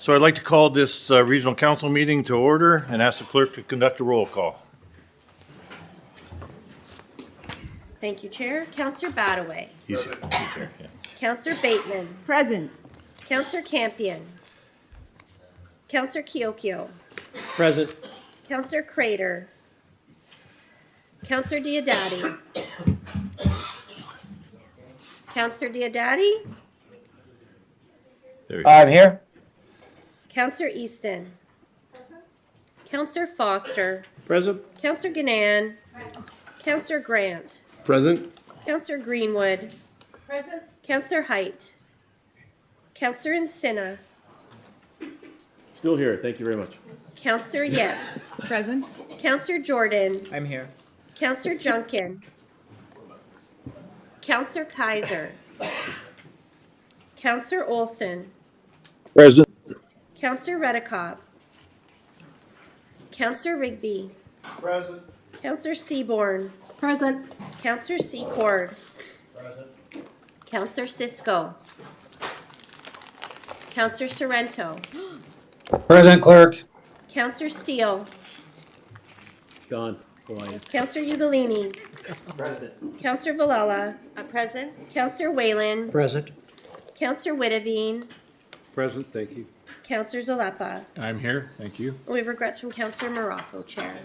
So I'd like to call this regional council meeting to order and ask the clerk to conduct a roll call. Thank you, Chair. Councillor Badaway. He's here. Yeah. Councillor Bateman. Present. Councillor Campion. Councillor Kiokio. Present. Councillor Crater. Councillor Diodati. Councillor Diodati. There we go. I'm here. Councillor Easton. Councillor Foster. Present. Councillor Ganan. Councillor Grant. Present. Councillor Greenwood. Present. Councillor Height. Councillor Encina. Still here. Thank you very much. Councillor Yip. Present. Councillor Jordan. I'm here. Councillor Junkin. Councillor Kaiser. Councillor Olson. Present. Councillor Redekop. Councillor Rigby. Present. Councillor Seaborn. Present. Councillor Secord. Councillor Cisco. Councillor Sorrento. Present, clerk. Councillor Steele. John. How are you? Councillor Ugolini. Present. Councillor Villela. Present. Councillor Whalen. Present. Councillor Witteveen. Present. Thank you. Councillor Zalepa. I'm here. Thank you. We have regrets from Councillor Morocco, Chair.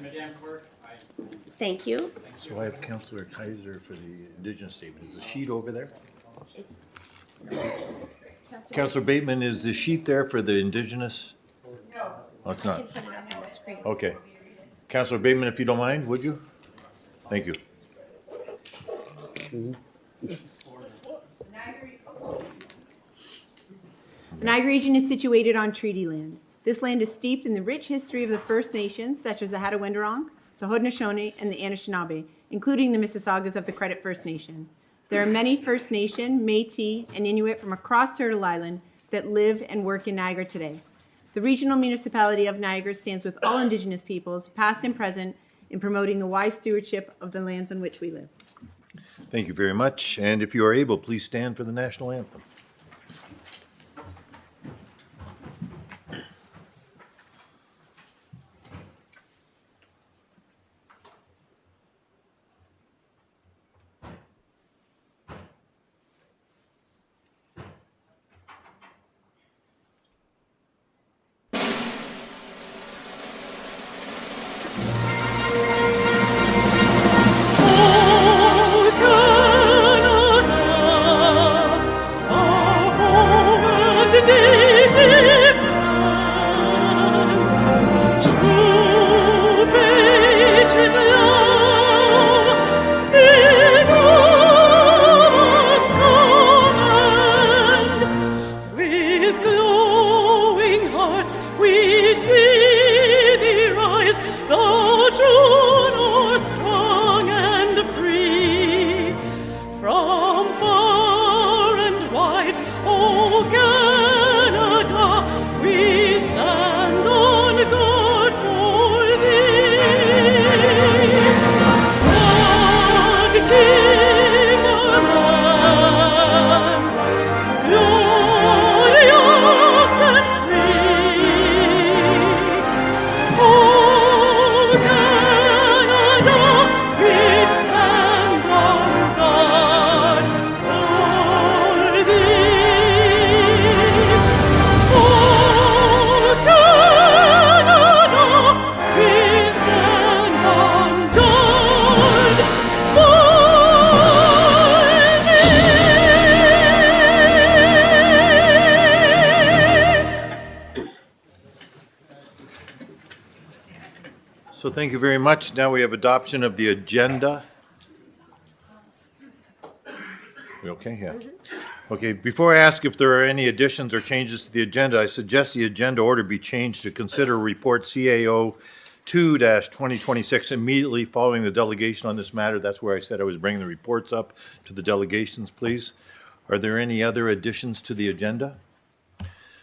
Thank you. So I have Councillor Kaiser for the Indigenous statement. Is the sheet over there? Councillor Bateman, is the sheet there for the Indigenous? No. Oh, it's not. Put it up on the screen. Okay. Councillor Bateman, if you don't mind, would you? Thank you. The Niagara region is situated on treaty land. This land is steeped in the rich history of the First Nations, such as the Hattaway-Wendurong, the Haudenosaunee, and the Anishinaabe, including the Mississaugas of the Credit First Nation. There are many First Nation, Métis, and Inuit from across Turtle Island that live and work in Niagara today. The regional municipality of Niagara stands with all Indigenous peoples, past and present, in promoting the wise stewardship of the lands on which we live. Thank you very much. And if you are able, please stand for the national anthem. So thank you very much. Now we have adoption of the agenda. We okay? Yeah. Okay, before I ask if there are any additions or changes to the agenda, I suggest the agenda order be changed to consider report CAO 2-2026 immediately following the delegation on this matter. That's where I said I was bringing the reports up to the delegations, please. Are there any other additions to the agenda?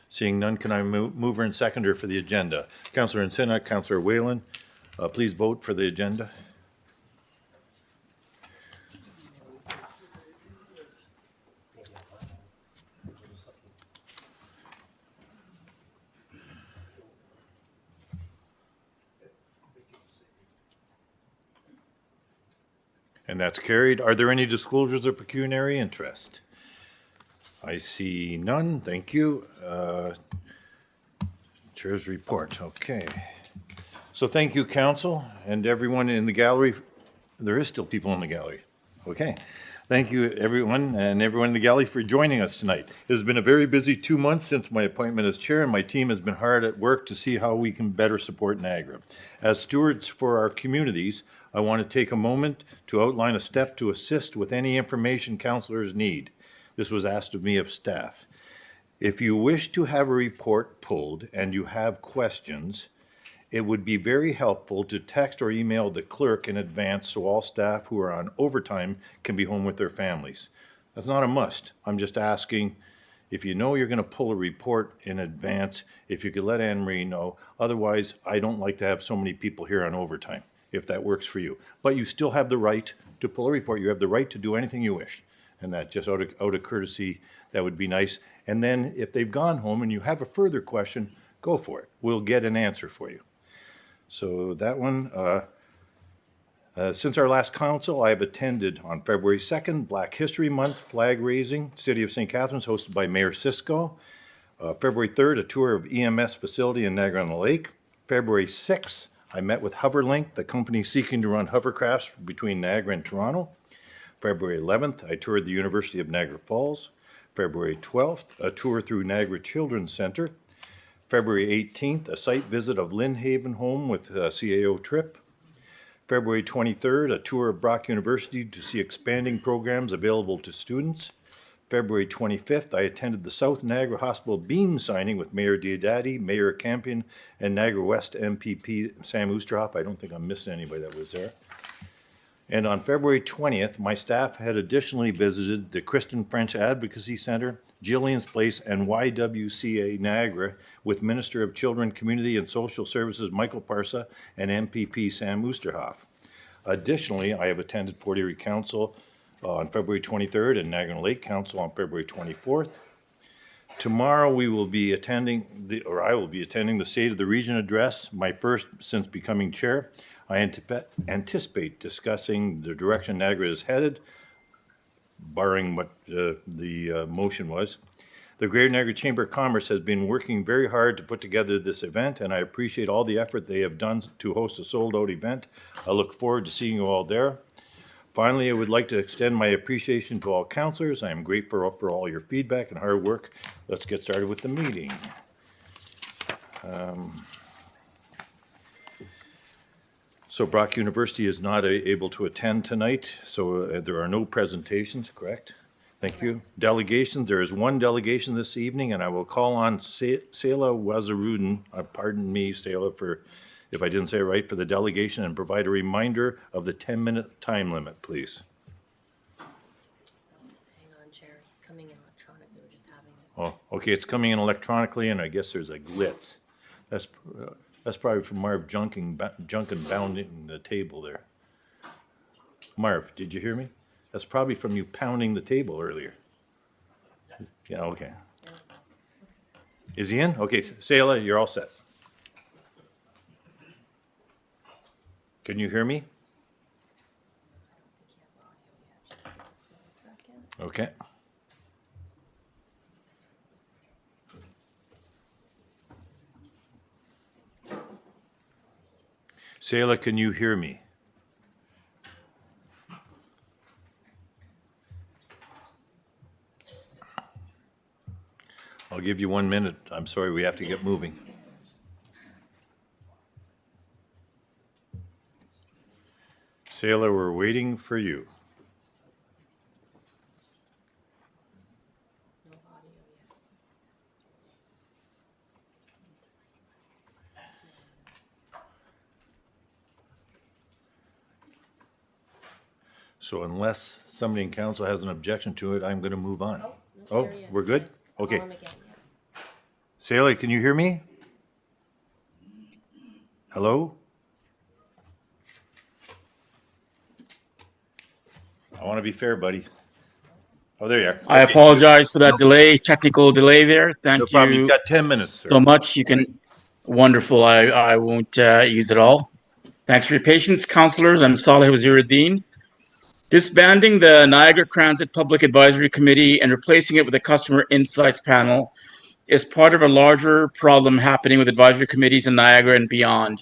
Seeing none, can I mover and seconder for the agenda? Councillor Encina, Councillor Whalen, please vote for the agenda. And that's carried. Are there any disclosures of pecuniary interest? I see none. Thank you. Chair's report. Okay. So thank you, council, and everyone in the gallery. There is still people in the gallery. Okay. Thank you, everyone, and everyone in the gallery for joining us tonight. It has been a very busy 2 months since my appointment as chair, and my team has been hard at work to see how we can better support Niagara. As stewards for our communities, I want to take a moment to outline a step to assist with any information councilors need. This was asked of me of staff. If you wish to have a report pulled and you have questions, it would be very helpful to text or email the clerk in advance so all staff who are on overtime can be home with their families. That's not a must. I'm just asking, if you know you're going to pull a report in advance, if you could let Anne Marie know. Otherwise, I don't like to have so many people here on overtime, if that works for you. But you still have the right to pull a report. You have the right to do anything you wish. And that just out of courtesy, that would be nice. And then if they've gone home and you have a further question, go for it. We'll get an answer for you. So that one, since our last council, I have attended on February 2nd, Black History Month flag raising, City of St. Catharines, hosted by Mayor Cisco. February 3rd, a tour of EMS facility in Niagara-on-the-Lake. February 6th, I met with Hoverlink, the company seeking to run hovercrafts between Niagara and Toronto. February 11th, I toured the University of Niagara Falls. February 12th, a tour through Niagara Children's Center. February 18th, a site visit of Lynn Haven Home with a CAO trip. February 23rd, a tour of Brock University to see expanding programs available to students. February 25th, I attended the South Niagara Hospital beam signing with Mayor Diodati, Mayor Campion, and Niagara West MPP Sam Oosterhoff. I don't think I'm missing anybody that was there. And on February 20th, my staff had additionally visited the Kristen French Advocacy Center, Jillian's Place, and YWCA Niagara with Minister of Children, Community and Social Services Michael Parsa and MPP Sam Oosterhoff. Additionally, I have attended Fort Erie Council on February 23rd and Niagara Lake Council on February 24th. Tomorrow we will be attending, I will be attending the State of the Region address, my first since becoming chair. I anticipate discussing the direction Niagara is headed, barring what the motion was. The Greater Niagara Chamber of Commerce has been working very hard to put together this event, and I appreciate all the effort they have done to host a sold-out event. I look forward to seeing you all there. Finally, I would like to extend my appreciation to all councilors. I am grateful for all your feedback and hard work. Let's get started with the meeting. So Brock University is not able to attend tonight, so there are no presentations, correct? Thank you. Delegations, there is one delegation this evening, and I will call on Selah Wazarudin, pardon me, Selah, for if I didn't say it right, for the delegation, and provide a reminder of the 10-minute time limit, please. Hang on, Chair. He's coming in electronically. We're just having it. Oh, okay, it's coming in electronically, and I guess there's a glitch. That's probably from Marv Junkin pounding the table there. Marv, did you hear me? That's probably from you pounding the table earlier. Yeah, okay. Is he in? Okay, Selah, you're all set. Can you hear me? Okay. Selah, can you hear me? I'll give you 1 minute. I'm sorry, we have to get moving. Selah, we're waiting for you. No audio yet. So unless somebody in council has an objection to it, I'm going to move on. Oh, Oh, there he is. we're good? Okay. Call him again, yeah. Selah, can you hear me? Hello? I want to be fair, buddy. Oh, there you are. I Okay. apologize for that delay, technical delay there. No Thank problem. You've you got 10 minutes, sir. so much. You can, wonderful. I won't use it all. Thanks for your patience, councilors. I'm Saleh Waziruddin. Disbanding the Niagara Transit Public Advisory Committee and replacing it with a Customer Insights Panel is part of a larger problem happening with advisory committees in Niagara and beyond.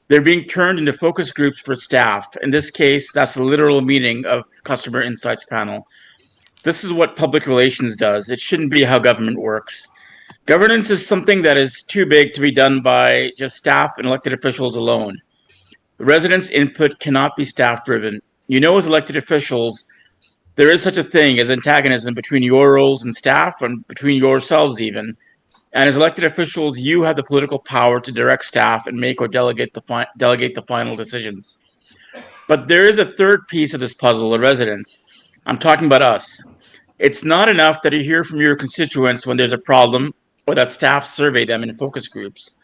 They're being turned into focus groups for staff. In this case, that's the literal meaning of Customer Insights Panel. This is what public relations does. It shouldn't be how government works. Governance is something that is too big to be done by just staff and elected officials alone. The residents' input cannot be staff-driven. You know, as elected officials, there is such a thing as antagonism between your roles and staff and between yourselves even. And as elected officials, you have the political power to direct staff and make or delegate the final decisions. But there is a third piece of this puzzle, the residents. I'm talking about us. It's not enough that you hear from your constituents when there's a problem or that staff survey them in focus groups.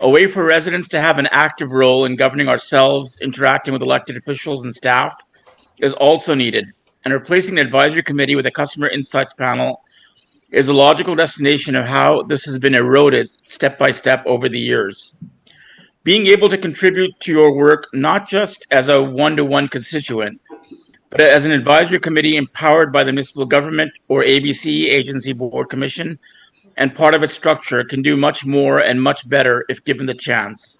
A way for residents to have an active role in governing ourselves, interacting with elected officials and staff, is also needed. And replacing the advisory committee with a customer insights panel is a logical destination of how this has been eroded step by step over the years. Being able to contribute to your work, not just as a one-to-one constituent, but as an advisory committee empowered by the municipal government or ABC, Agency Board Commission, and part of its structure, can do much more and much better if given the chance.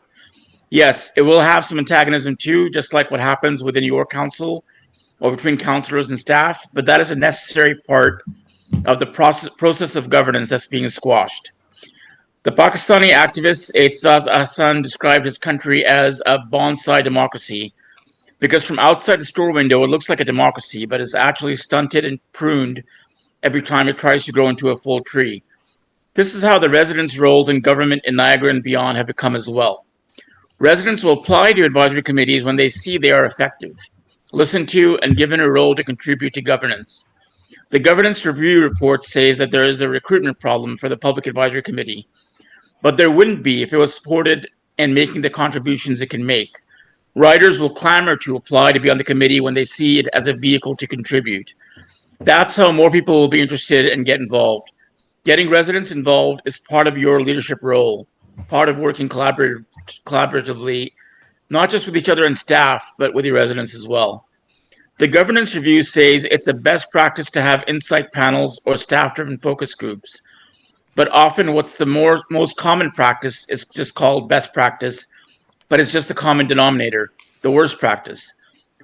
Yes, it will have some antagonism too, just like what happens within your council or between councillors and staff, but that is a necessary part of the process of governance that's being squashed. The Pakistani activist Aitaz Hassan described his country as a bonsai democracy, because from outside the store window, it looks like a democracy, but is actually stunted and pruned every time it tries to grow into a full tree. This is how the residents' roles in government in Niagara and beyond have become as well. Residents will apply to advisory committees when they see they are effective, listened to, and given a role to contribute to governance. The governance review report says that there is a recruitment problem for the Public Advisory Committee, but there wouldn't be if it was supported and making the contributions it can make. Riders will clamor to apply to be on the committee when they see it as a vehicle to contribute. That's how more people will be interested and get involved. Getting residents involved is part of your leadership role, part of working collaboratively, not just with each other and staff, but with your residents as well. The governance review says it's a best practice to have insight panels or staff-driven focus groups. But often what's the most common practice is just called best practice, but it's just a common denominator, the worst practice,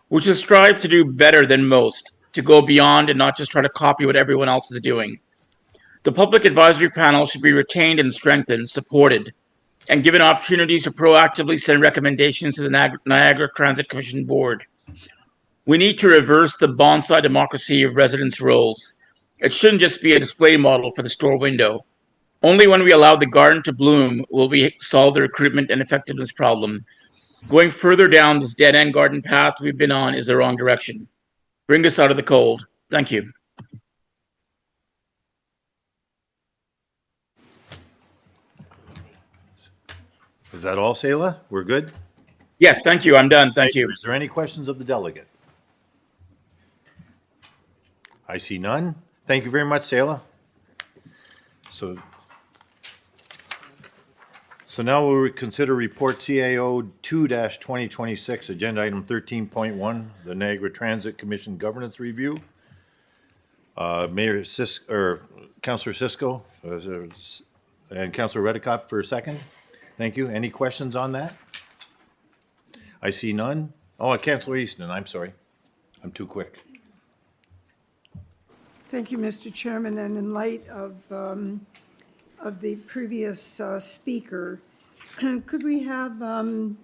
which is strive to do better than most, to go beyond and not just try to copy what everyone else is doing. The Public Advisory Panel should be retained and strengthened, supported, and given opportunities to proactively send recommendations to the Niagara Transit Commission Board. We need to reverse the bonsai democracy of residents' roles. It shouldn't just be a display model for the store window. Only when we allow the garden to bloom will we solve the recruitment and effectiveness problem. Going further down this dead-end garden path we've been on is the wrong direction. Bring us out of the cold. Thank you. Is that all, Selah? We're good? Yes, thank you. I'm done. Thank you. Is there any questions of the delegate? I see none. Thank you very much, Selah. So now we'll consider report CAO 2-2026, agenda item 13.1, the Niagara Transit Commission Governance Review. Councillor Cisco and Councillor Redicott for a second. Thank you. Any questions on that? I see none. Oh, Councillor Easton, I'm sorry. I'm too quick. Thank you, Mr. Chairman, and in light of the previous speaker, could we have, and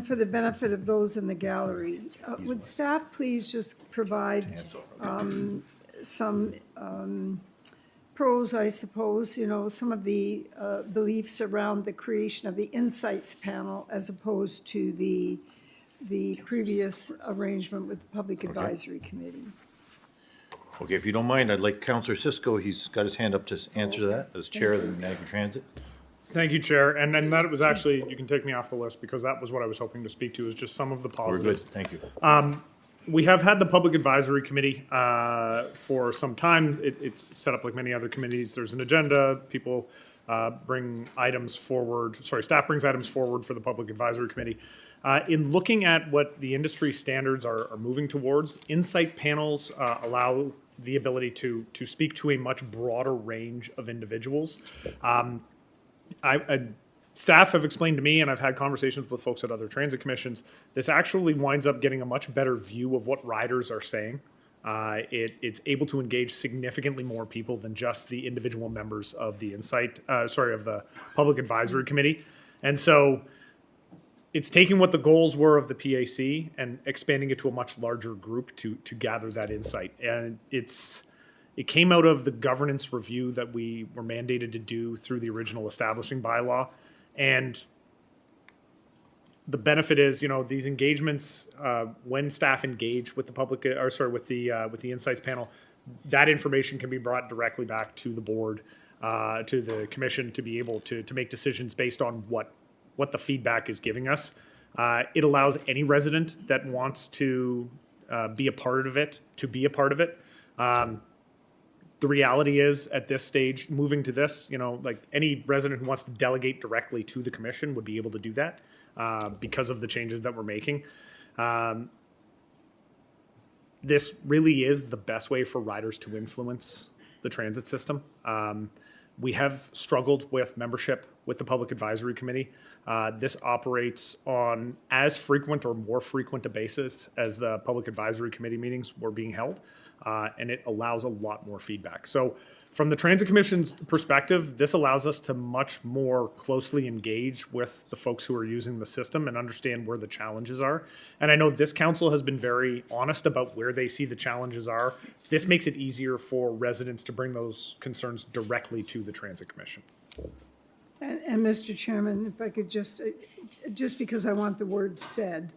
for the benefit of those in the gallery, would staff please just provide some pros, I suppose, some of the beliefs around the creation of the Insights panel as opposed to the previous arrangement with the Public Advisory Committee. Okay, if you don't mind, I'd like Councillor Cisco, he's got his hand up to answer that as chair of the Niagara Transit. Thank you, Chair. And that was actually, you can take me off the list because that was what I was hoping to speak to, is just some of the We're good, positives. thank you. We have had the Public Advisory Committee for some time. It's set up like many other committees. There's an agenda. People bring items forward. Sorry, staff brings items forward for the Public Advisory Committee. In looking at what the industry standards are moving towards, insight panels allow the ability to speak to a much broader range of individuals. Staff have explained to me, and I've had conversations with folks at other transit commissions, this actually winds up getting a much better view of what riders are saying. It's able to engage significantly more people than just the individual members of the of the Public Advisory Committee. And so it's taking what the goals were of the PAC and expanding it to a much larger group to gather that insight. And it came out of the governance review that we were mandated to do through the original establishing bylaw. And the benefit is, these engagements, when staff engage with the public, with the insights panel, that information can be brought directly back to the board, to the commission, to be able to make decisions based on what the feedback is giving us. It allows any resident that wants to be a part of it to be a part of it. The reality is, at this stage, moving to this, like any resident who wants to delegate directly to the commission would be able to do that because of the changes that we're making. This really is the best way for riders to influence the transit system. We have struggled with membership with the Public Advisory Committee. This operates on as frequent or more frequent a basis as the Public Advisory Committee meetings were being held, and it allows a lot more feedback. So from the Transit Commission's perspective, this allows us to much more closely engage with the folks who are using the system and understand where the challenges are. And I know this council has been very honest about where they see the challenges are. This makes it easier for residents to bring those concerns directly to the Transit Commission. And Mr. Chairman, if I could just because I want the word said,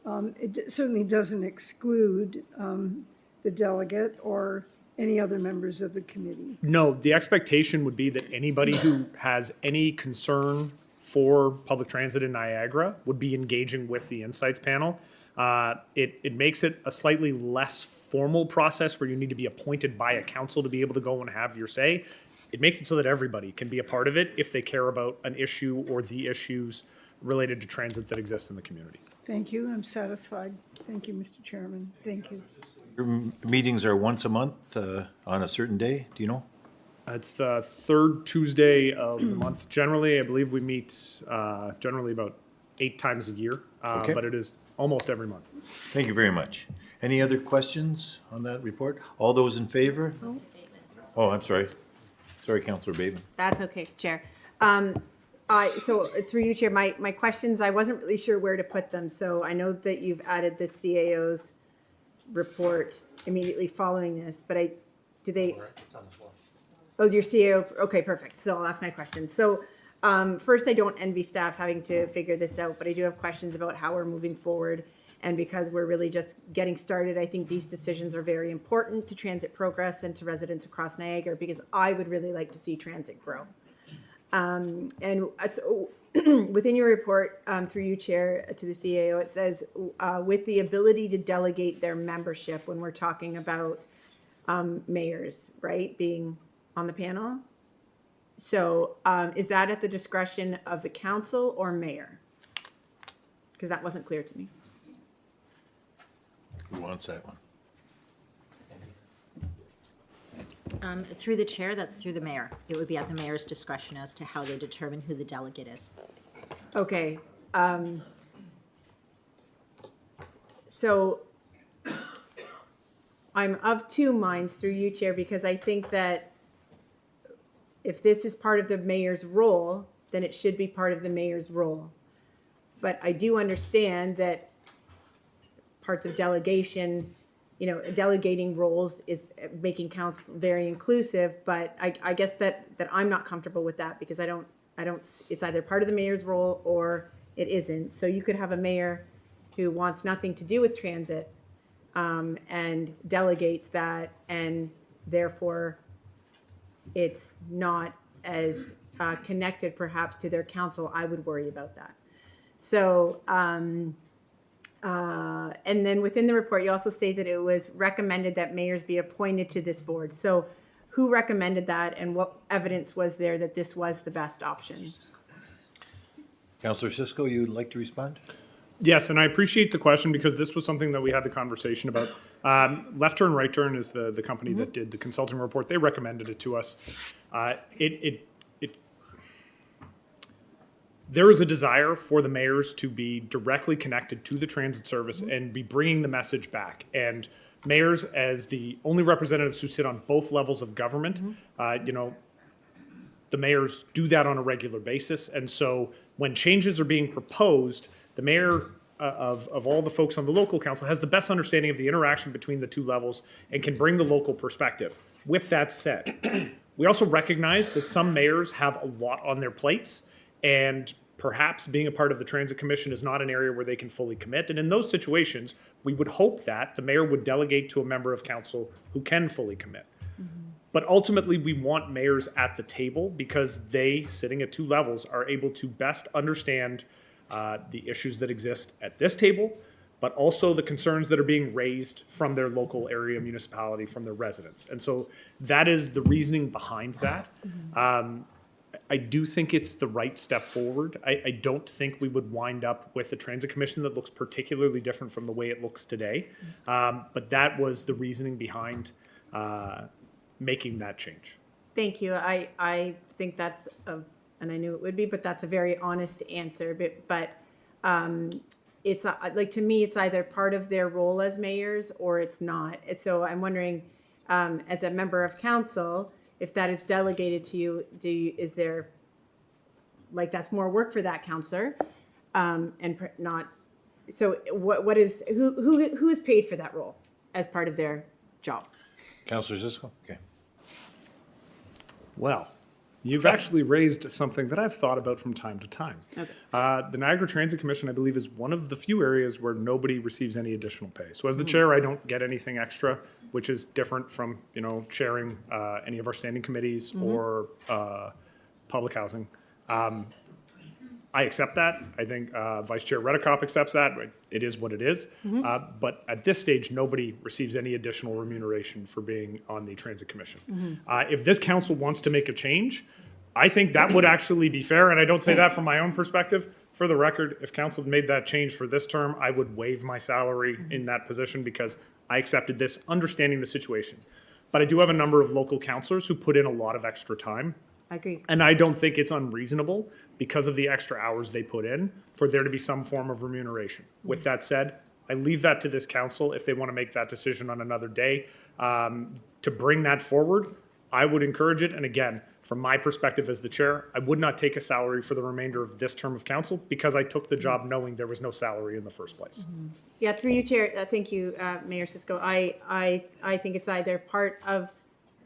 it certainly doesn't exclude the delegate or any other members of the committee. No, the expectation would be that anybody who has any concern for public transit in Niagara would be engaging with the Insights panel. It makes it a slightly less formal process where you need to be appointed by a council to be able to go and have your say. It makes it so that everybody can be a part of it if they care about an issue or the issues related to transit that exist in the community. Thank you. I'm satisfied. Thank you, Mr. Chairman. Thank you. Your meetings are once a month on a certain day, do you know? It's the third Tuesday of the month. Generally, I believe we meet generally about 8 times a year, Okay. but it is almost every month. Thank you very much. Any other questions on that report? All those in favor? Oh, I'm sorry. Sorry, Councillor Bateman. That's okay, Chair. So through you, Chair, my questions, I wasn't really sure where to put them. So I know that you've added the CAO's report immediately following this, but It's on the floor. oh, your CAO, okay, perfect. So I'll ask my questions. So first, I don't envy staff having to figure this out, but I do have questions about how we're moving forward. And because we're really just getting started, I think these decisions are very important to transit progress and to residents across Niagara, because I would really like to see transit grow. And so within your report, through you, Chair, to the CAO, it says with the ability to delegate their membership when we're talking about mayors, right, being on the panel. So is that at the discretion of the council or mayor? Because that wasn't clear to me. Who wants that one? Through the chair, that's through the mayor. It would be at the mayor's discretion as to how they determine who the delegate is. Okay. So I'm of two minds through you, Chair, because I think that if this is part of the mayor's role, then it should be part of the mayor's role. But I do understand that parts of delegation, delegating roles is making council very inclusive, but I guess that I'm not comfortable with that because I don't, it's either part of the mayor's role or it isn't. So you could have a mayor who wants nothing to do with transit and delegates that, and therefore it's not as connected perhaps to their council. I would worry about that. So, and then within the report, you also state that it was recommended that mayors be appointed to this board. So who recommended that, and what evidence was there that this was the best option? Councillor Cisco, you'd like to respond? Yes, and I appreciate the question because this was something that we had the conversation about. Left Turn, Right Turn is the company that did the consulting report. They recommended it to us. There is a desire for the mayors to be directly connected to the transit service and be bringing the message back. And mayors, as the only representatives who sit on both levels of government, the mayors do that on a regular basis. And so when changes are being proposed, the mayor of all the folks on the local council has the best understanding of the interaction between the two levels and can bring the local perspective. With that said, we also recognize that some mayors have a lot on their plates, and perhaps being a part of the Transit Commission is not an area where they can fully commit. And in those situations, we would hope that the mayor would delegate to a member of council who can fully commit. But ultimately, we want mayors at the table because they, sitting at two levels, are able to best understand the issues that exist at this table, but also the concerns that are being raised from their local area municipality, from their residents. And so that is the reasoning behind that. I do think it's the right step forward. I don't think we would wind up with a transit commission that looks particularly different from the way it looks today. But that was the reasoning behind making that change. Thank you. I think that's and I knew it would be, but that's a very honest answer. But it's like, to me, it's either part of their role as mayors or it's not. So I'm wondering, as a member of council, if that is delegated to you, is there, like, that's more work for that counselor, and not. So what is who is paid for that role as part of their job? Councillor Cisco? Okay. Well, you've actually raised something that I've thought about from time to time. Okay. The Niagara Transit Commission, I believe, is one of the few areas where nobody receives any additional pay. So as the chair, I don't get anything extra, which is different from, chairing any of our standing committees or public housing. I accept that. I think Vice Chair Redekop accepts that. It is what it is. But at this stage, nobody receives any additional remuneration for being on the Transit Commission. If this council wants to make a change, I think that would actually be fair. And I don't say that from my own perspective. For the record, if council made that change for this term, I would waive my salary in that position because I accepted this, understanding the situation. But I do have a number of local councillors who put in a lot of extra time. I agree. And I don't think it's unreasonable because of the extra hours they put in for there to be some form of remuneration. With that said, I leave that to this council if they want to make that decision on another day. To bring that forward, I would encourage it. And again, from my perspective as the chair, I would not take a salary for the remainder of this term of council because I took the job knowing there was no salary in the first place. Yeah, through you, Chair. Thank you, Mayor Cisco. I think it's either part of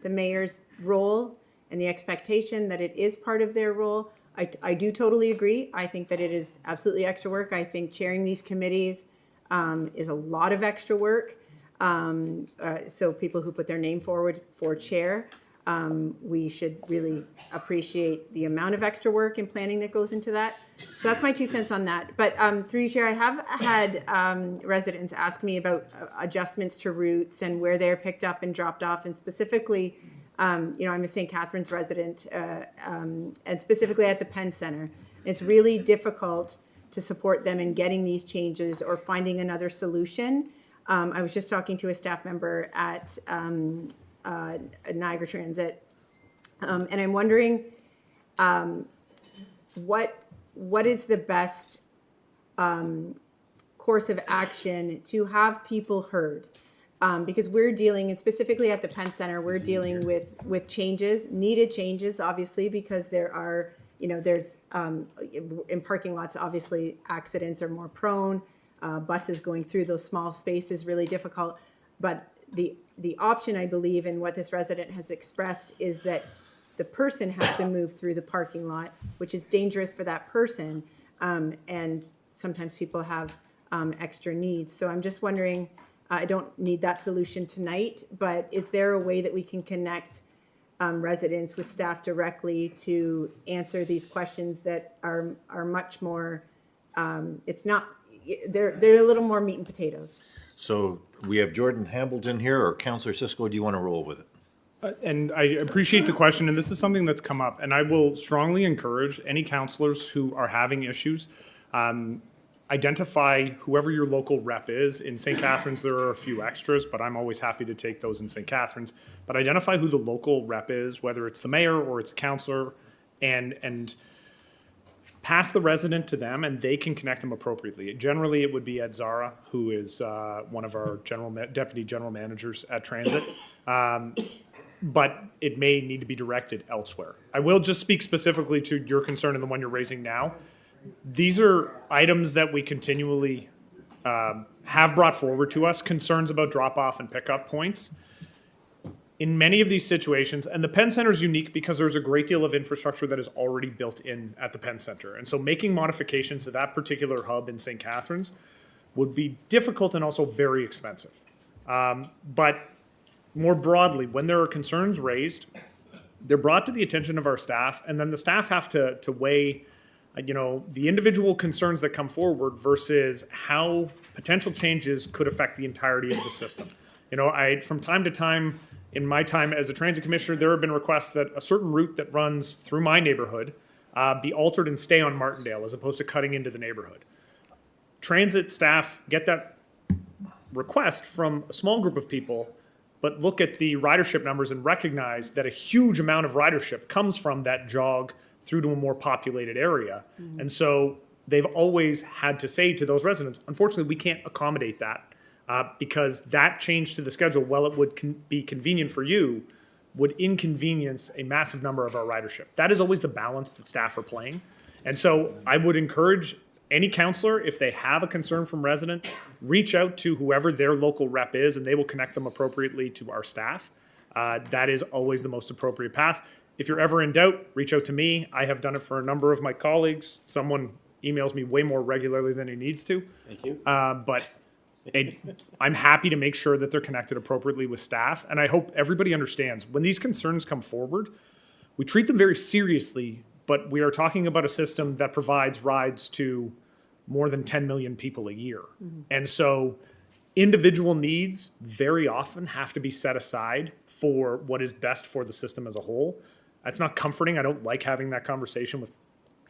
the mayor's role and the expectation that it is part of their role. I do totally agree. I think that it is absolutely extra work. I think chairing these committees is a lot of extra work. So people who put their name forward for chair, we should really appreciate the amount of extra work and planning that goes into that. So that's my 2 cents on that. But through you, Chair, I have had residents ask me about adjustments to routes and where they're picked up and dropped off, and specifically, I'm a St. Catharines resident, and specifically at the Penn Center. It's really difficult to support them in getting these changes or finding another solution. I was just talking to a staff member at Niagara Transit, and I'm wondering what is the best course of action to have people heard? Because we're dealing, and specifically at the Penn Center, we're dealing with changes, needed changes, obviously, because there are, there's, in parking lots, obviously, accidents are more prone. Buses going through those small spaces really difficult. But the option, I believe, and what this resident has expressed is that the person has to move through the parking lot, which is dangerous for that person. And sometimes people have extra needs. So I'm just wondering, I don't need that solution tonight, but is there a way that we can connect residents with staff directly to answer these questions that are much more, it's not, they're a little more meat and potatoes. So we have Jordan Hambleton here, or Councillor Cisco, do you want to roll with it? And I appreciate the question, and this is something that's come up, and I will strongly encourage any counselors who are having issues identify whoever your local rep is. In St. Catharines, there are a few extras, but I'm always happy to take those in St. Catharines. But identify who the local rep is, whether it's the mayor or it's a councillor, and pass the resident to them, and they can connect them appropriately. Generally, it would be Ed Zara, who is one of our deputy general managers at Transit. But it may need to be directed elsewhere. I will just speak specifically to your concern and the one you're raising now. These are items that we continually have brought forward to us, concerns about drop-off and pickup points. In many of these situations, and the Penn Center is unique because there's a great deal of infrastructure that is already built in at the Penn Center. And so making modifications to that particular hub in St. Catharines would be difficult and also very expensive. But more broadly, when there are concerns raised, they're brought to the attention of our staff, and then the staff have to weigh the individual concerns that come forward versus how potential changes could affect the entirety of the system. From time to time, in my time as a transit commissioner, there have been requests that a certain route that runs through my neighborhood be altered and stay on Martindale as opposed to cutting into the neighborhood. Transit staff get that request from a small group of people, but look at the ridership numbers and recognize that a huge amount of ridership comes from that jog through to a more populated area. Mm-hmm. And so they've always had to say to those residents, unfortunately, we can't accommodate that because that change to the schedule, while it would be convenient for you, would inconvenience a massive number of our ridership. That is always the balance that staff are playing. And so I would encourage any counselor, if they have a concern from resident, reach out to whoever their local rep is, and they will connect them appropriately to our staff. That is always the most appropriate path. If you're ever in doubt, reach out to me. I have done it for a number of my colleagues. Someone emails me way more regularly than he needs to. Thank you. But I'm happy to make sure that they're connected appropriately with staff. And I hope everybody understands when these concerns come forward, we treat them very seriously, but we are talking about a system that provides rides to more than 10 million people a year. Mm-hmm. And so individual needs very often have to be set aside for what is best for the system as a whole. That's not comforting. I don't like having that conversation with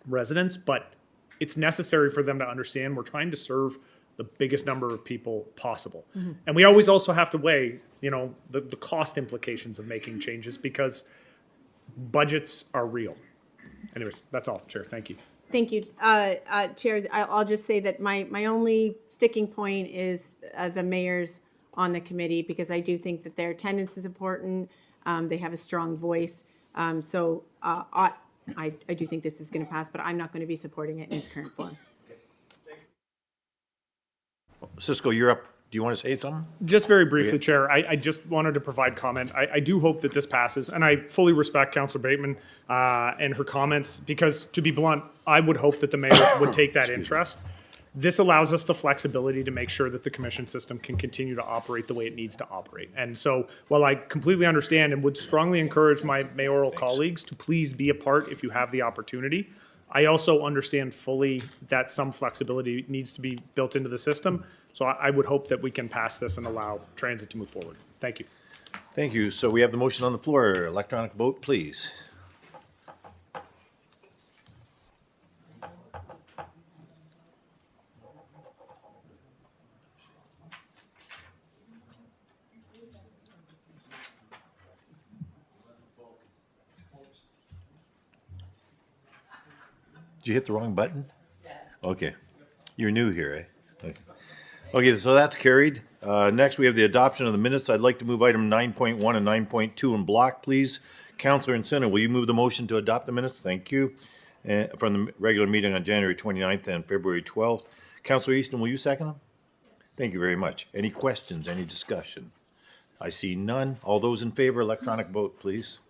residents, but it's necessary for them to understand we're trying to serve the biggest number of people possible. Mm-hmm. And we always also have to weigh, the cost implications of making changes because budgets are real. Anyways, that's all, Chair. Thank you. Thank you. Chair, I'll just say that my only sticking point is the mayors on the committee, because I do think that their attendance is important. They have a strong voice. So I do think this is going to pass, but I'm not going to be supporting it in its current form. Cisco, you're up. Do you want to say something? Just very briefly, Chair, I just wanted to provide comment. I do hope that this passes, and I fully respect Councillor Bateman and her comments, because to be blunt, I would hope that the mayor would take that interest. This allows us the flexibility to make sure that the commission system can continue to operate the way it needs to operate. And so while I completely understand and would strongly encourage my mayoral colleagues to please be a part if you have the opportunity, I also understand fully that some flexibility needs to be built into the system. So I would hope that we can pass this and allow transit to move forward. Thank you. Thank you. So we have the motion on the floor. Electronic vote, please. Did you hit the wrong button? Okay. You're new here, eh? Okay, so that's carried. Next, we have the adoption of the minutes. I'd like to move item 9.1 and 9.2 in block, please. Councillor Encina, will you move the motion to adopt the minutes? Thank you. From the regular meeting on January 29th and February 12th. Councillor Easton, will you second them? Thank you very much. Any questions, any discussion? I see none. All those in favor, electronic vote, please.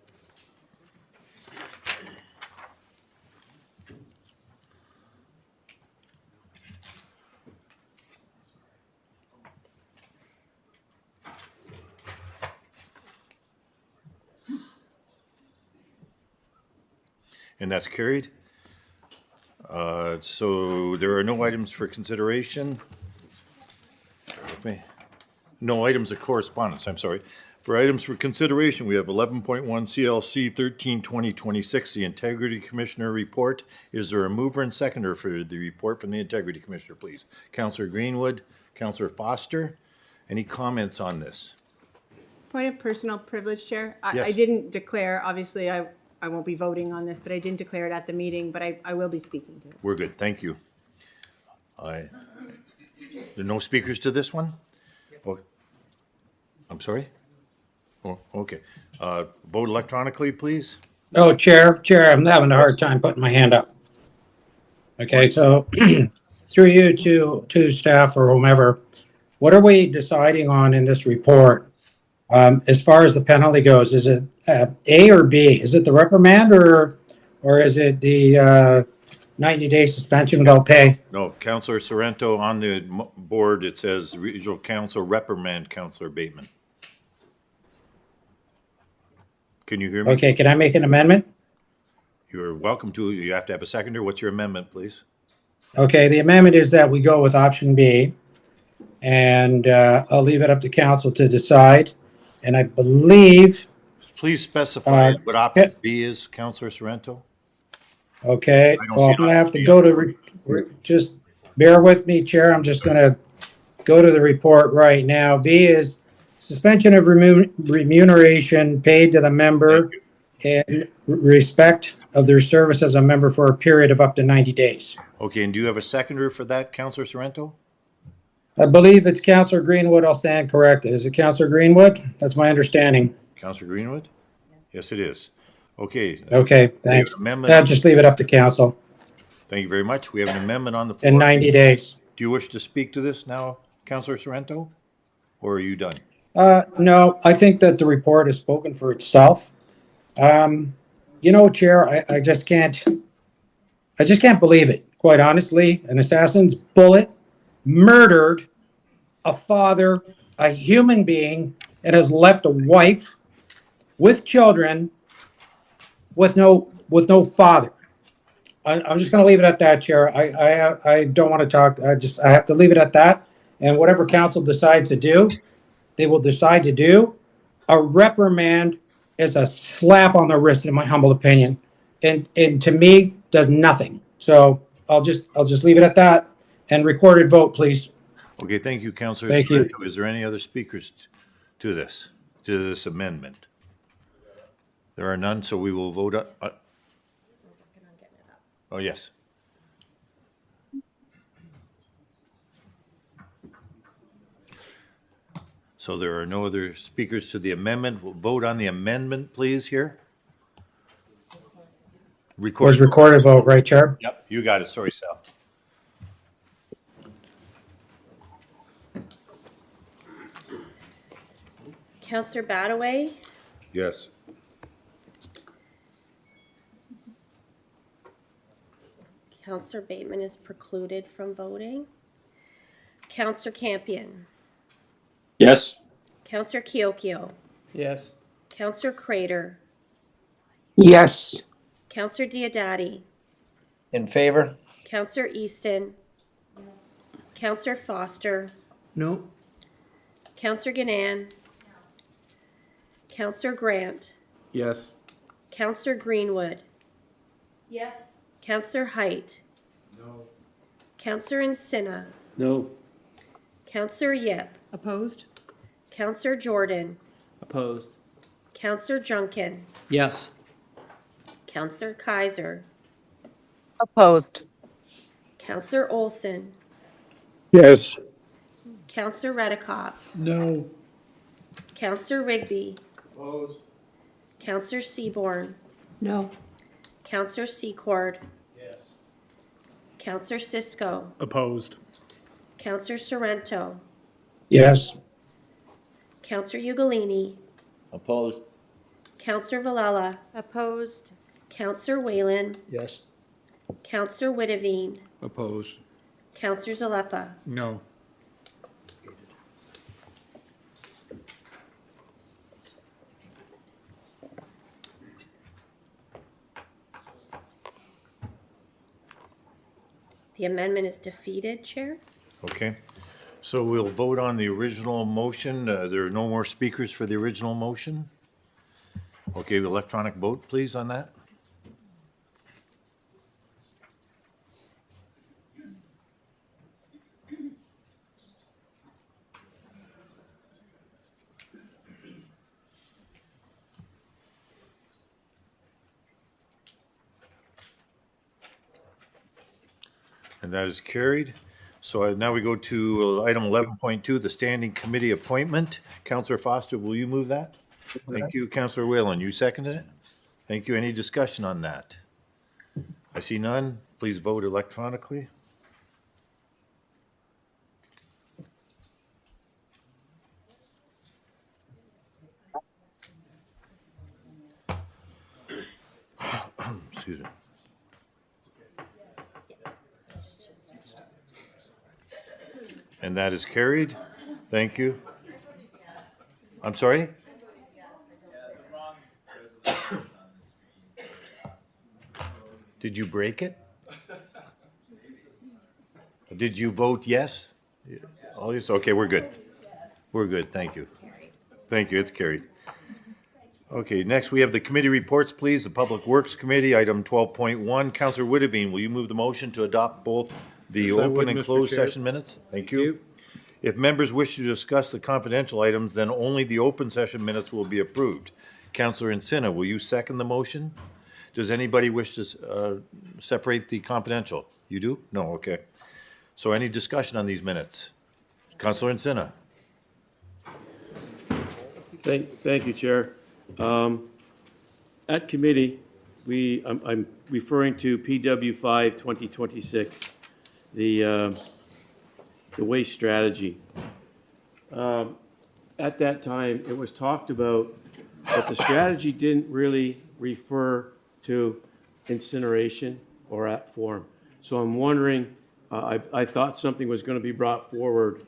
And that's carried. So there are no items for consideration. No items of correspondence, I'm sorry. For items for consideration, we have 11.1 CLC 13/2026, the Integrity Commissioner Report. Is there a mover and seconder for the report from the Integrity Commissioner, please? Councillor Greenwood, Councillor Foster, any comments on this? Point of personal privilege, Chair. I Yes. didn't declare, obviously, I won't be voting on this, but I didn't declare it at the meeting, but I will be speaking to it. We're good, thank you. There are no speakers to this one? Oh, I'm sorry? Oh, okay. Vote electronically, please. No, Chair, I'm having a hard time putting my hand up. Okay, so through you to staff or whomever, what are we deciding on in this report? As far as the penalty goes, is it A or B? Is it the reprimand or is it the 90-day suspension without pay? No, Councillor Sorrento, on the board, it says Regional Council reprimand Councillor Bateman. Can you hear me? Okay, can I make an amendment? You're welcome to. You have to have a seconder. What's your amendment, please? Okay, the amendment is that we go with option B, and I'll leave it up to council to decide. And I believe, Please specify what option B is, Councillor Sorrento. okay, I don't well, see I'm gonna have option to B. go to, just bear with me, Chair, I'm just gonna go to the report right now. B is suspension of remuneration paid to the member in respect of their service as a member for a period of up to 90 days. Okay, and do you have a seconder for that, Councillor Sorrento? I believe it's Councillor Greenwood. I'll stand corrected. Is it Councillor Greenwood? That's my understanding. Councillor Greenwood? Yes, it is. Okay. Okay, thanks. Amendment. I'll just leave it up to council Thank you very much. We have an amendment on the floor. in 90 days. Do you wish to speak to this now, Councillor Sorrento? Or are you done? No, I think that the report has spoken for itself. You know, Chair, I just can't believe it, quite honestly. An assassin's bullet murdered a father, a human being, and has left a wife with children with no father. I'm just going to leave it at that, Chair. I don't want to talk. I have to leave it at that. And whatever council decides to do, they will decide to do. A reprimand is a slap on the wrist, in my humble opinion, and to me does nothing. So I'll just leave it at that. And recorded vote, please. Okay, thank you, Councillor Thank you. Sorrento. Is there any other speakers to this amendment? There are none, so we will vote. Oh, yes. So there are no other speakers to the amendment. We'll vote on the amendment, please, here. Was recorded vote, right, Chair? Yep, you got it. Sorry, Sal. Councillor Badaway, Yes. Councillor Bateman is precluded from voting. Councillor Campion, Yes. Councillor Kiokio, Yes. Councillor Crater, Yes. Councillor Diodati, In favor? Councillor Easton, Councillor Foster, No. Councillor Ganan, Councillor Grant, Yes. Councillor Greenwood. Yes. Councillor Height. No. Councillor Encina, No. Councillor Yip, Opposed? Councillor Jordan, Opposed. Councillor Junkin, Yes. Councillor Kaiser, Opposed? Councillor Olson, Yes. Councillor Redicott, No. Councillor Rigby, Opposed. Councillor Seaborn, No. Councillor Secord, Yes. Councillor Cisco, Opposed. Councillor Sorrento, Yes. Councillor Ugolini, Opposed. Councillor Villela, Opposed. Councillor Whalen, Yes. Councillor Witteveen, Opposed. Councillor Zalepa. No. The amendment is defeated, Chair. Okay. So we'll vote on the original motion. There are no more speakers for the original motion. Okay, electronic vote, please, on that. And that is carried. So now we go to item 11.2, the standing committee appointment. Counselor Foster, will you move that? Thank you. Counselor Whalen, you seconded it? Thank you. Any discussion on that? I see none. Please vote electronically. Excuse me. And that is carried. Thank you. I'm sorry? Did you break it? Did you vote yes? All yes? Okay, we're good. We're good, thank you. Thank you, it's carried. Okay, next we have the committee reports, please. The Public Works Committee, item 12.1. Councillor Woodavine, will you move the motion to adopt both the Yes, I open would, and Mr. closed Chair. session minutes? Thank you. If members wish to discuss the confidential items, then only the open session minutes will be approved. Councillor Encina, will you second the motion? Does anybody wish to separate the confidential? You do? No, okay. So any discussion on these minutes? Councillor Encina? Thank you, Chair. At committee, I'm referring to PW 5 2026, the waste strategy. At that time, it was talked about that the strategy didn't really refer to incineration or at form. So I'm wondering, I thought something was going to be brought forward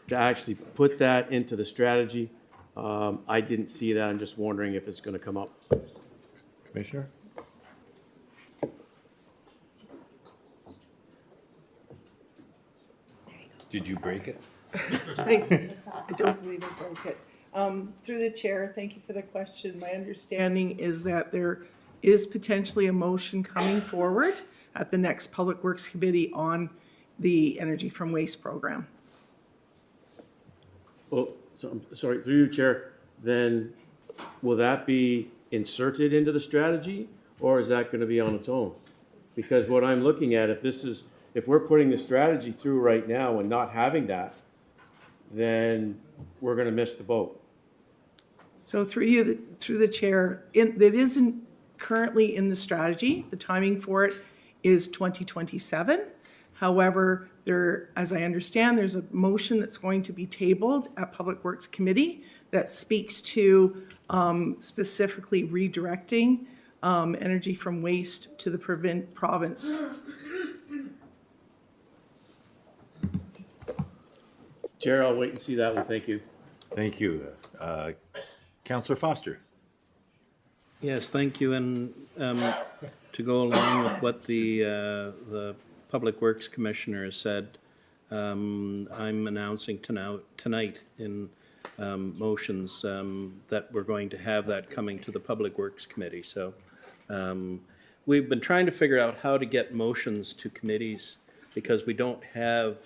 to actually put that into the strategy. I didn't see that. I'm just wondering if it's going to come up. Commissioner? Did you break it? I don't believe I broke it. Through the chair, thank you for the question. My understanding is that there is potentially a motion coming forward at the next Public Works Committee on the Energy from Waste program. Well, so, I'm sorry, through you, Chair, then will that be inserted into the strategy or is that going to be on its own? Because what I'm looking at, if we're putting the strategy through right now and not having that, then we're going to miss the boat. So through the chair, it isn't currently in the strategy. The timing for it is 2027. However, as I understand, there's a motion that's going to be tabled at Public Works Committee that speaks to specifically redirecting energy from waste to the province. Chair, I'll wait and see that one. Thank you. Thank you. Councillor Foster? Yes, thank you. And to go along with what the Public Works Commissioner has said, I'm announcing tonight in motions that we're going to have that coming to the Public Works Committee. So we've been trying to figure out how to get motions to committees because we don't have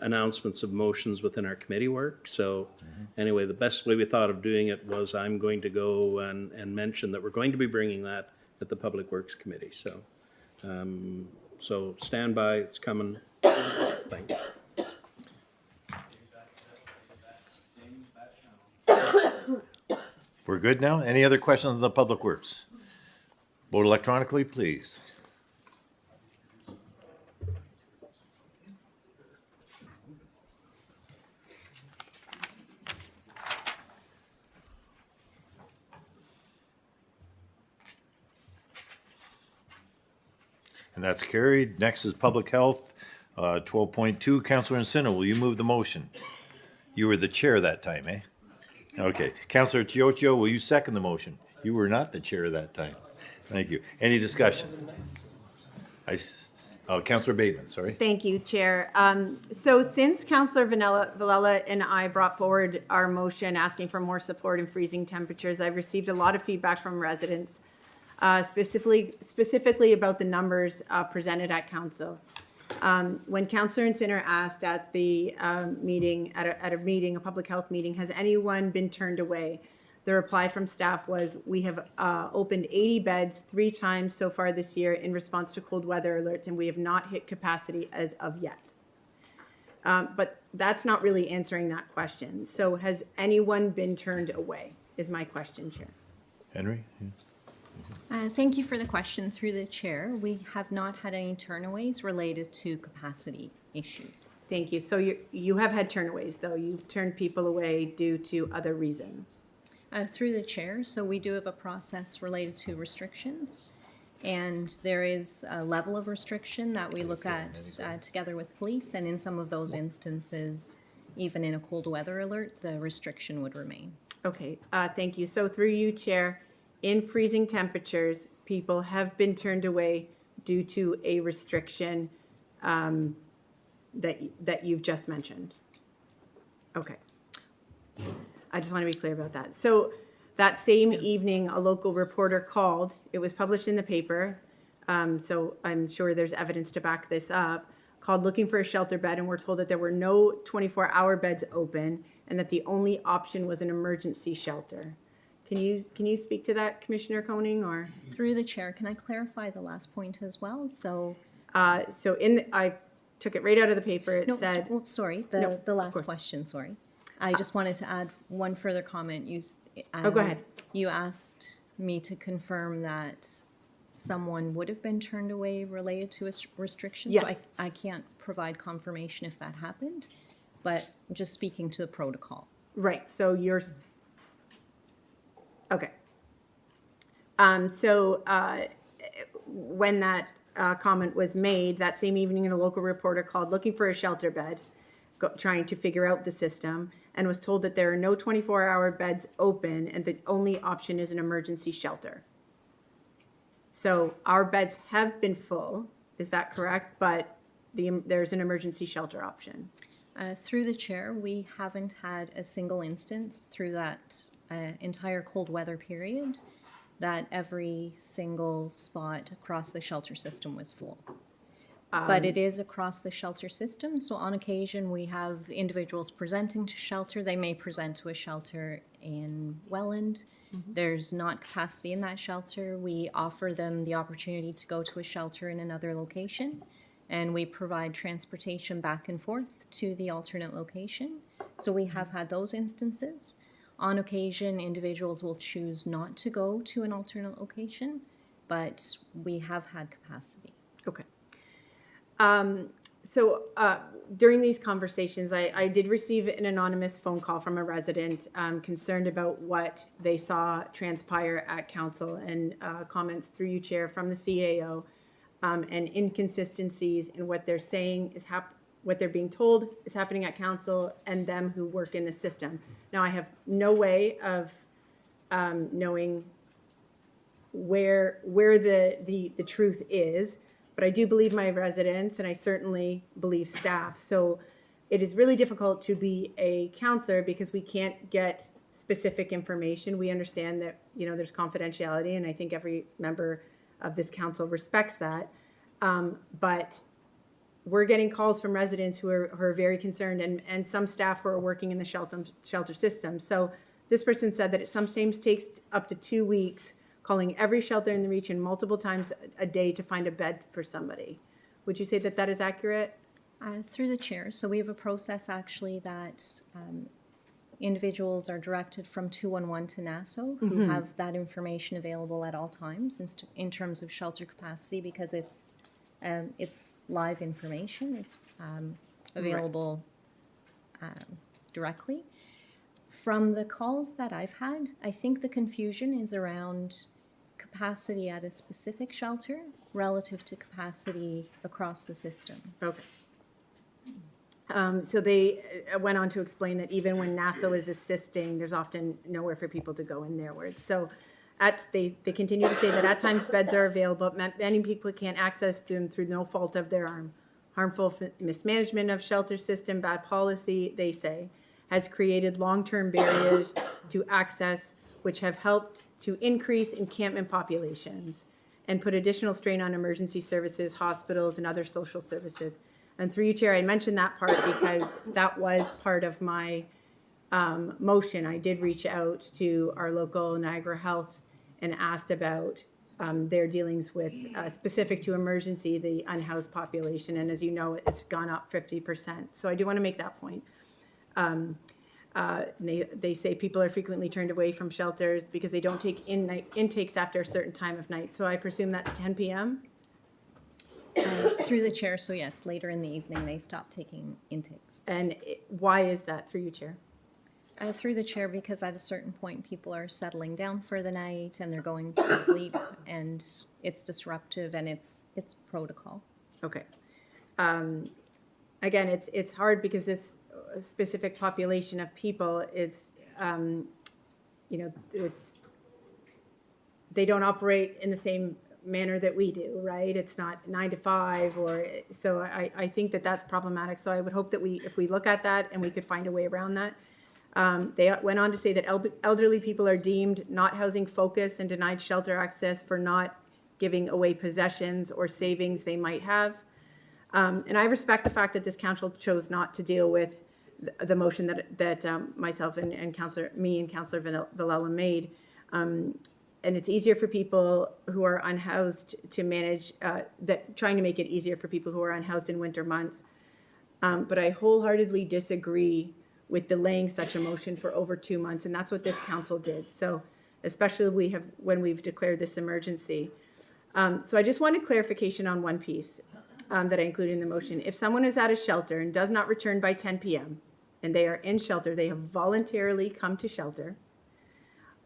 announcements of motions within our committee work. So anyway, the best way we thought of doing it was I'm going to go and mention that we're going to be bringing that at the Public Works Committee. So so stand by, it's coming. Thank you. We're good now? Any other questions on the Public Works? Vote electronically, please. And that's carried. Next is Public Health, 12.2. Councillor Encina, will you move the motion? You were the chair that time, eh? Okay. Councillor Teocho, will you second the motion? You were not the chair that time. Thank you. Any discussion? Councillor Bateman, sorry. Thank you, Chair. So since Councillor Villela and I brought forward our motion asking for more support in freezing temperatures, I've received a lot of feedback from residents, specifically about the numbers presented at council. When Councillor Insinner asked at the meeting, at a meeting, a public health meeting, has anyone been turned away? The reply from staff was, we have opened 80 beds 3 times so far this year in response to cold weather alerts, and we have not hit capacity as of yet. But that's not really answering that question. So has anyone been turned away, is my question, Chair. Henry? Thank you for the question through the chair. We have not had any turnaways related to capacity issues. Thank you. So you have had turnaways, though. You've turned people away due to other reasons. Through the chair, so we do have a process related to restrictions, and there is a level of restriction that we look at together with police, and in some of those instances, even in a cold weather alert, the restriction would remain. Okay, thank you. So through you, Chair, in freezing temperatures, people have been turned away due to a restriction that you've just mentioned. Okay. I just want to be clear about that. So that same evening, a local reporter called. It was published in the paper, so I'm sure there's evidence to back this up. Called looking for a shelter bed, and we're told that there were no 24-hour beds open, and that the only option was an emergency shelter. Can you speak to that, Commissioner Koning, or? Through the chair, can I clarify the last point as well? So, I took it right out of the paper. It said. Sorry, No, the of last course. question. Sorry. I just wanted to add one further comment. Go ahead. You asked me to confirm that someone would have been turned away related to a restriction. Yes. So I can't provide confirmation if that happened, but just speaking to the protocol. Right, so you're, okay. When that comment was made, that same evening, a local reporter called looking for a shelter bed, trying to figure out the system, and was told that there are no 24-hour beds open and the only option is an emergency shelter. So our beds have been full, is that correct? But there's an emergency shelter option. Through the chair, we haven't had a single instance through that entire cold weather period that every single spot across the shelter system was full. But it is across the shelter system, so on occasion we have individuals presenting to shelter. They may present to a shelter in Welland. There's not capacity in that shelter. We offer them the opportunity to go to a shelter in another location, and we provide transportation back and forth to the alternate location. So we have had those instances. On occasion, individuals will choose not to go to an alternate location, but we have had capacity. Okay. During these conversations, I did receive an anonymous phone call from a resident concerned about what they saw transpire at council, and comments through you, Chair, from the CAO, and inconsistencies in what they're saying is what they're being told is happening at council and them who work in the system. Now, I have no way of knowing where the truth is, but I do believe my residents, and I certainly believe staff. So it is really difficult to be a counselor because we can't get specific information. We understand that, there's confidentiality, and I think every member of this council respects that. But we're getting calls from residents who are very concerned, and some staff who are working in the shelter system. So this person said that it sometimes takes up to 2 weeks, calling every shelter in the region multiple times a day to find a bed for somebody. Would you say that that is accurate? Through the chair, so we have a process actually that individuals are directed from 211 to NASO, who have that information available at all times in terms of shelter capacity, because it's live information. It's available directly. From the calls that I've had, I think the confusion is around capacity at a specific shelter relative to capacity across the system. Okay. So they went on to explain that even when NASO is assisting, there's often nowhere for people to go in their words. So They continue to say that at times beds are available, but many people can't access them through no fault of their own. Harmful mismanagement of shelter system, bad policy, they say, has created long-term barriers to access, which have helped to increase encampment populations and put additional strain on emergency services, hospitals, and other social services. And through you, Chair, I mentioned that part because that was part of my motion. I did reach out to our local Niagara Health and asked about their dealings with, specific to emergency, the unhoused population. And as you know, it's gone up 50%. So I do want to make that point. They say people are frequently turned away from shelters because they don't take intakes after a certain time of night. So I presume that's 10 p.m.? Through the chair, so yes, later in the evening, they stop taking intakes. And why is that, through you, Chair? Through the chair, because at a certain point, people are settling down for the night and they're going to sleep, and it's disruptive and it's protocol. Okay. Again, it's hard because this specific population of people is, they don't operate in the same manner that we do, right? It's not 9 to 5 so I think that that's problematic. So I would hope that if we look at that and we could find a way around that. They went on to say that elderly people are deemed not housing focus and denied shelter access for not giving away possessions or savings they might have. And I respect the fact that this council chose not to deal with the motion that myself and Councillor Villella made. And it's easier for people who are unhoused to manage, trying to make it easier for people who are unhoused in winter months. But I wholeheartedly disagree with delaying such a motion for over 2 months, and that's what this council did. So especially when we've declared this emergency. So I just wanted clarification on one piece that I included in the motion. If someone is at a shelter and does not return by 10 p.m. and they are in shelter, they have voluntarily come to shelter,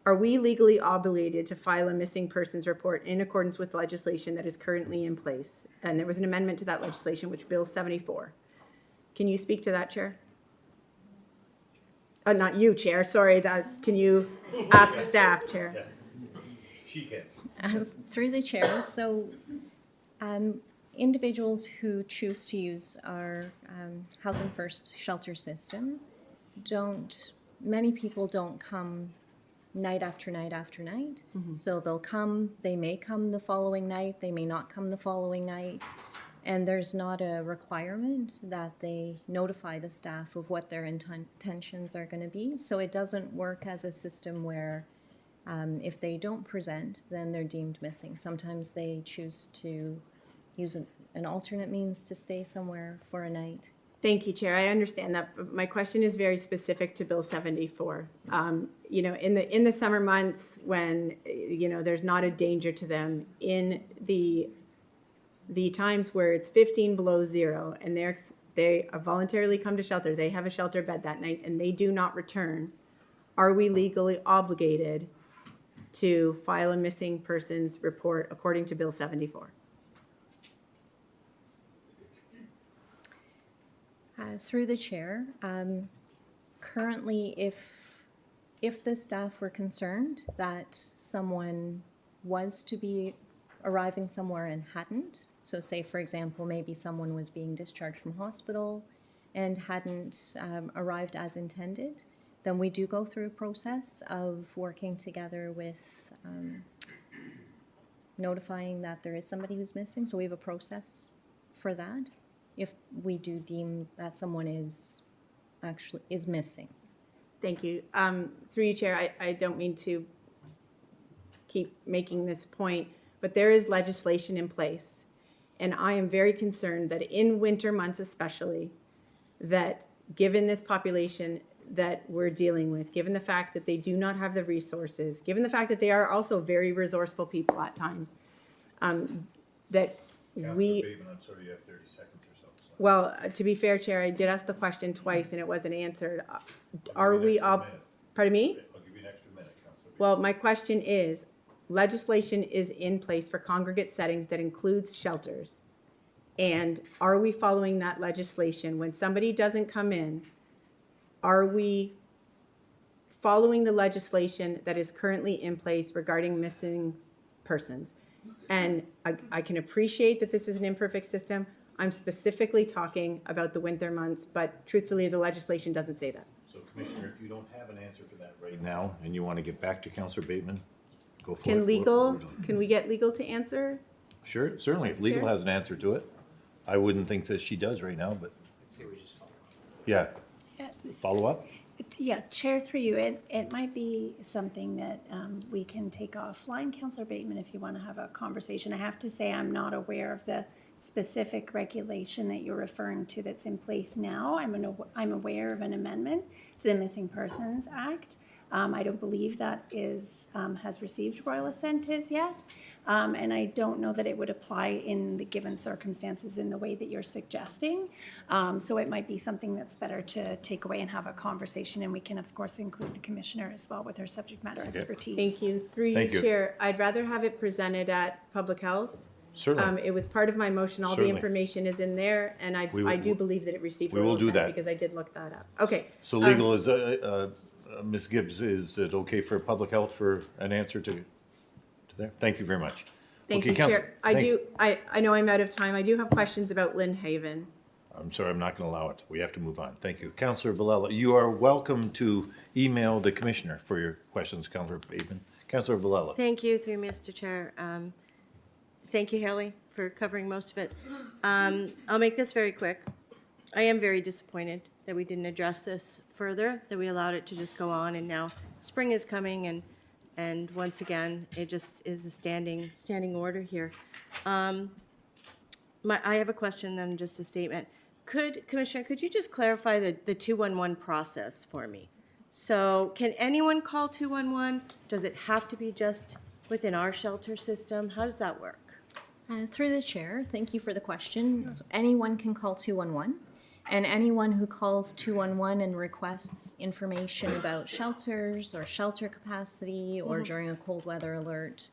are we legally obligated to file a missing persons report in accordance with legislation that is currently in place? And there was an amendment to that legislation, which Bill 74. Can you speak to that, Chair? Not you, Chair, sorry, can you ask staff, Chair? She can. Through the chair, so individuals who choose to use our Housing First shelter system many people don't come night after night after night. Mm-hmm. So they may come the following night, they may not come the following night. And there's not a requirement that they notify the staff of what their intentions are going to be. So it doesn't work as a system where if they don't present, then they're deemed missing. Sometimes they choose to use an alternate means to stay somewhere for a night. Thank you, Chair. I understand that. But my question is very specific to Bill 74. In the summer months when, there's not a danger to them, in the times where it's 15 below zero and they are voluntarily come to shelter, they have a shelter bed that night and they do not return, are we legally obligated to file a missing persons report according to Bill 74? Through the chair, currently if the staff were concerned that someone was to be arriving somewhere and hadn't, so say for example maybe someone was being discharged from hospital and hadn't arrived as intended, then we do go through a process of working together with notifying that there is somebody who's missing. So we have a process for that if we do deem that someone is missing. Thank you. Through you, Chair, I don't mean to keep making this point, but there is legislation in place. And I am very concerned that in winter months especially, that given this population that we're dealing with, given the fact that they do not have the resources, given the fact that they are also very resourceful people at times, that we... Bateman, I'm sorry, you have 30 seconds or so. Well, to be fair, Chair, I did ask the question twice and it wasn't answered. Are we... Pardon me? I'll give you an extra minute, Councillor. Well, my question is, legislation is in place for congregate settings that includes shelters. And are we following that legislation? When somebody doesn't come in, are we following the legislation that is currently in place regarding missing persons. And I can appreciate that this is an imperfect system. I'm specifically talking about the winter months, but truthfully, the legislation doesn't say that. So Commissioner, if you don't have an answer for that right now, and you want to get back to Councillor Bateman, go for it. Can legal, can we get legal to answer? Sure, certainly, if legal Chair? has an answer to it. I wouldn't think that she does right now, but. Yeah, follow up? Yeah, Chair, through you, it might be something that we can take offline, Councillor Bateman, if you want to have a conversation. I have to say, I'm not aware of the specific regulation that you're referring to that's in place now. I'm aware of an amendment to the Missing Persons Act. I don't believe that has received royal assent as yet. And I don't know that it would apply in the given circumstances in the way that you're suggesting. So it might be something that's better to take away and have a conversation. And we can, of course, include the commissioner as well with her subject matter expertise. Thank you. Through Thank you, you. Chair, I'd rather have it presented at Public Health. Certainly. It was part of my motion. All the Certainly. information is in there, and I We will- do believe that it received we will royal do assent that. because I did look that up. Okay. So legal is, Ms. Gibbs, is it okay for public health for an answer to there? Thank you very much. Thank Okay, you, Council- Chair. I know I'm out of time. I do have questions about Lynn Haven. I'm sorry, I'm not going to allow it. We have to move on. Thank you. Councillor Villela, you are welcome to email the commissioner for your questions, Councillor Bateman. Councillor Villela. Thank you, through Mr. Chair. Thank you, Haley, for covering most of it. I'll make this very quick. I am very disappointed that we didn't address this further, that we allowed it to just go on, and now spring is coming, and once again, it just is a standing order here. I have a question, then just a statement. Commissioner, could you just clarify the 211 process for me? So can anyone call 211? Does it have to be just within our shelter system? How does that work? Through the chair, thank you for the question. So anyone can call 211, and anyone who calls 211 and requests information about shelters or shelter capacity or during a cold weather alert,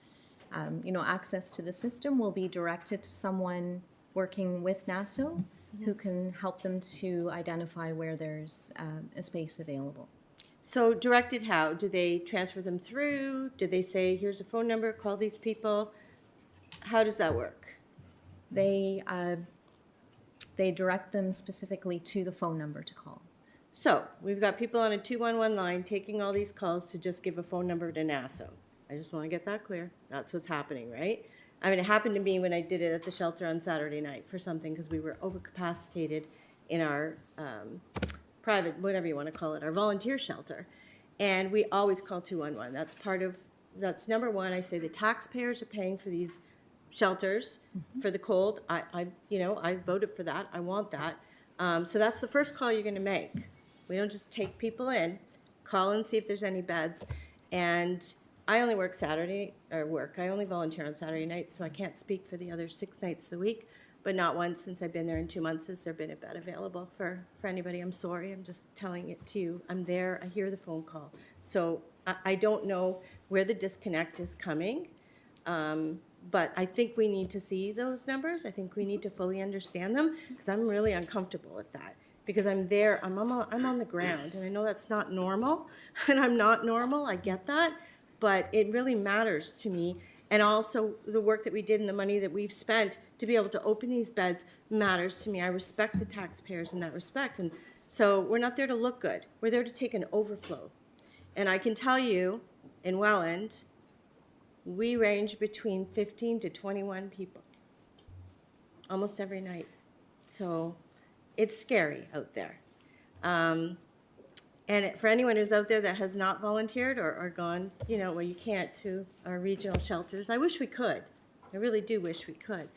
access to the system will be directed to someone working with NASO who can help them to identify where there's a space available. So directed how? Do they transfer them through? Do they say, here's a phone number, call these people? How does that work? They direct them specifically to the phone number to call. So we've got people on a 211 line taking all these calls to just give a phone number to NASO. I just want to get that clear. That's what's happening, right? I mean, it happened to me when I did it at the shelter on Saturday night for something because we were overcapacitated in our private, whatever you want to call it, our volunteer shelter. And we always call 211. That's number one. I say the taxpayers are paying for these shelters for the cold. I voted for that. I want that. So that's the first call you're going to make. We don't just take people in, call and see if there's any beds. And I only work Saturday, I only volunteer on Saturday nights, so I can't speak for the other 6 nights of the week. But not once since I've been there in 2 months has there been a bed available for anybody. I'm sorry, I'm just telling it to you. I'm there, I hear the phone call. So I don't know where the disconnect is coming. But I think we need to see those numbers. I think we need to fully understand them because I'm really uncomfortable with that. Because I'm there, I'm on the ground, and I know that's not normal, and I'm not normal, I get that, but it really matters to me. And also the work that we did and the money that we've spent to be able to open these beds matters to me. I respect the taxpayers in that respect. And so we're not there to look good. We're there to take an overflow. And I can tell you, in Welland, we range between 15 to 21 people almost every night. So it's scary out there. And for anyone who's out there that has not volunteered or gone, you can't to our regional shelters. I wish we could. I really do wish we could.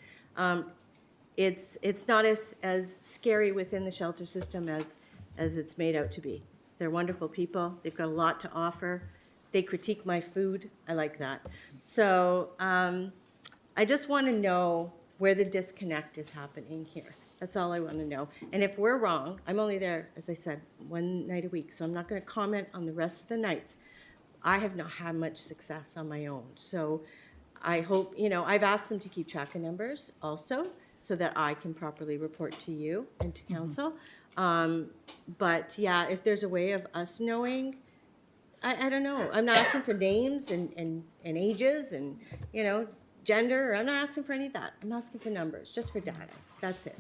It's not as scary within the shelter system as it's made out to be. They're wonderful people. They've got a lot to offer. They critique my food. I like that. So I just want to know where the disconnect is happening here. That's all I want to know. And if we're wrong, I'm only there, as I said, 1 night a week, so I'm not going to comment on the rest of the nights. I have not had much success on my own. So I hope, I've asked them to keep track of numbers also so that I can properly report to you and to council. But yeah, if there's a way of us knowing, I don't know. I'm not asking for names and ages and, you know, gender. I'm not asking for any of that. I'm asking for numbers, just for data. That's it.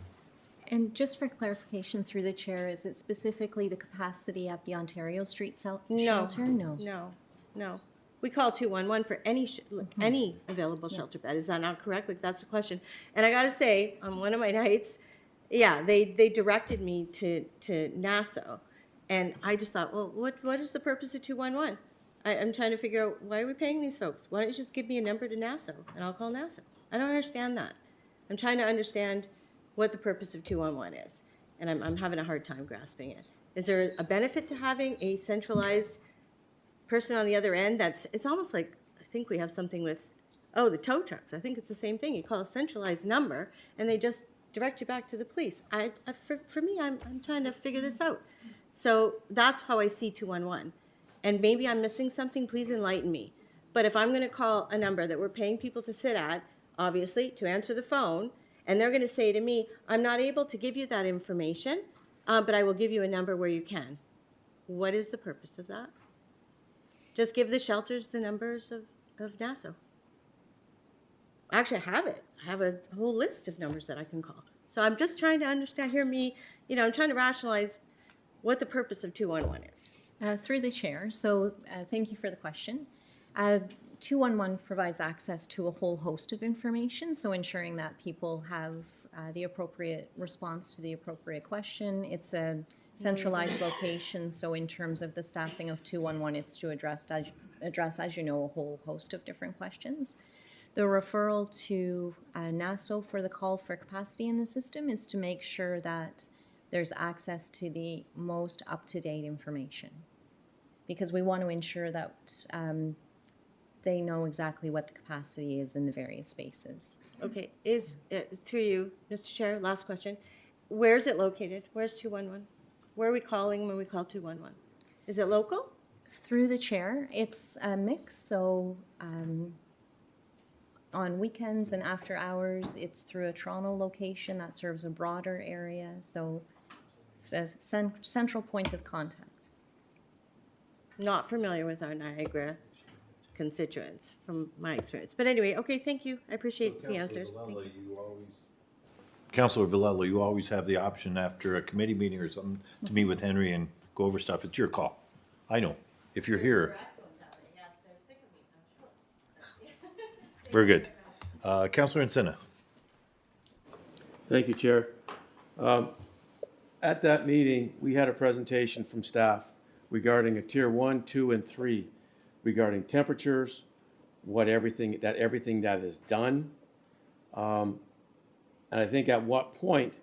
And just for clarification through the chair, is it specifically the capacity at the Ontario Street No. shelter? No. No. We call 211 for any available shelter bed. Is that not correct? Like, that's the question. And I got to say, on one of my nights, yeah, they directed me to Nassau. And I just thought, well, what is the purpose of 211? I'm trying to figure out, why are we paying these folks? Why don't you just give me a number to Nassau, and I'll call Nassau? I don't understand that. I'm trying to understand what the purpose of 211 is, and I'm having a hard time grasping it. Is there a benefit to having a centralized person on the other end? It's almost like, I think we have something with, the tow trucks. I think it's the same thing. You call a centralized number, and they just direct you back to the police. For me, I'm trying to figure this out. So that's how I see 211. And maybe I'm missing something, please enlighten me. But if I'm going to call a number that we're paying people to sit at, obviously, to answer the phone, and they're going to say to me, I'm not able to give you that information, but I will give you a number where you can. What is the purpose of that? Just give the shelters the numbers of Nassau. Actually, I have it. I have a whole list of numbers that I can call. So I'm just trying to understand, I'm trying to rationalize what the purpose of 211 is. Through the chair, so thank you for the question. 211 provides access to a whole host of information, so ensuring that people have the appropriate response to the appropriate question. It's a centralized location, so in terms of the staffing of 211, it's to address, as you know, a whole host of different questions. The referral to Nassau for the call for capacity in the system is to make sure that there's access to the most up-to-date information, because we want to ensure that they know exactly what the capacity is in the various spaces. Okay, through you, Mr. Chair, last question. Where is it located? Where's 211? Where are we calling when we call 211? Is it local? Through the chair, it's a mix, so on weekends and after hours, it's through a Toronto location that serves a broader area, so it's a central point of contact. Not familiar with our Niagara constituents from my experience. But anyway, okay, thank you. I appreciate the answers. Thank you. Councillor Villela, you always have the option after a committee meeting or something to meet with Henry and go over stuff. It's your call. I know. If you're here. Very good. Councillor Encina. Thank you, Chair. At that meeting, we had a presentation from staff regarding a tier 1, 2, and 3, regarding temperatures, everything that is done. And I think at what point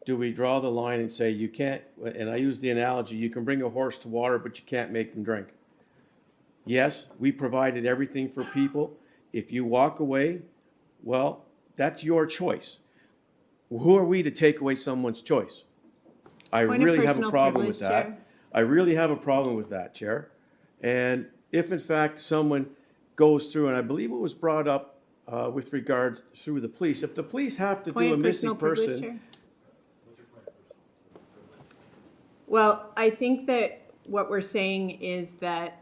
do we draw the line and say you can't, and I use the analogy, you can bring a horse to water, but you can't make them drink. Yes, we provided everything for people. If you walk away, well, that's your choice. Who are we to take away someone's choice? I really have a problem with that. Chair. I really have a problem with that, Chair. And if in fact someone goes through, and I believe it was brought up with regard through the police, if the police have to Point do a of missing personal privilege, person. Chair. Well, I think that what we're saying is that,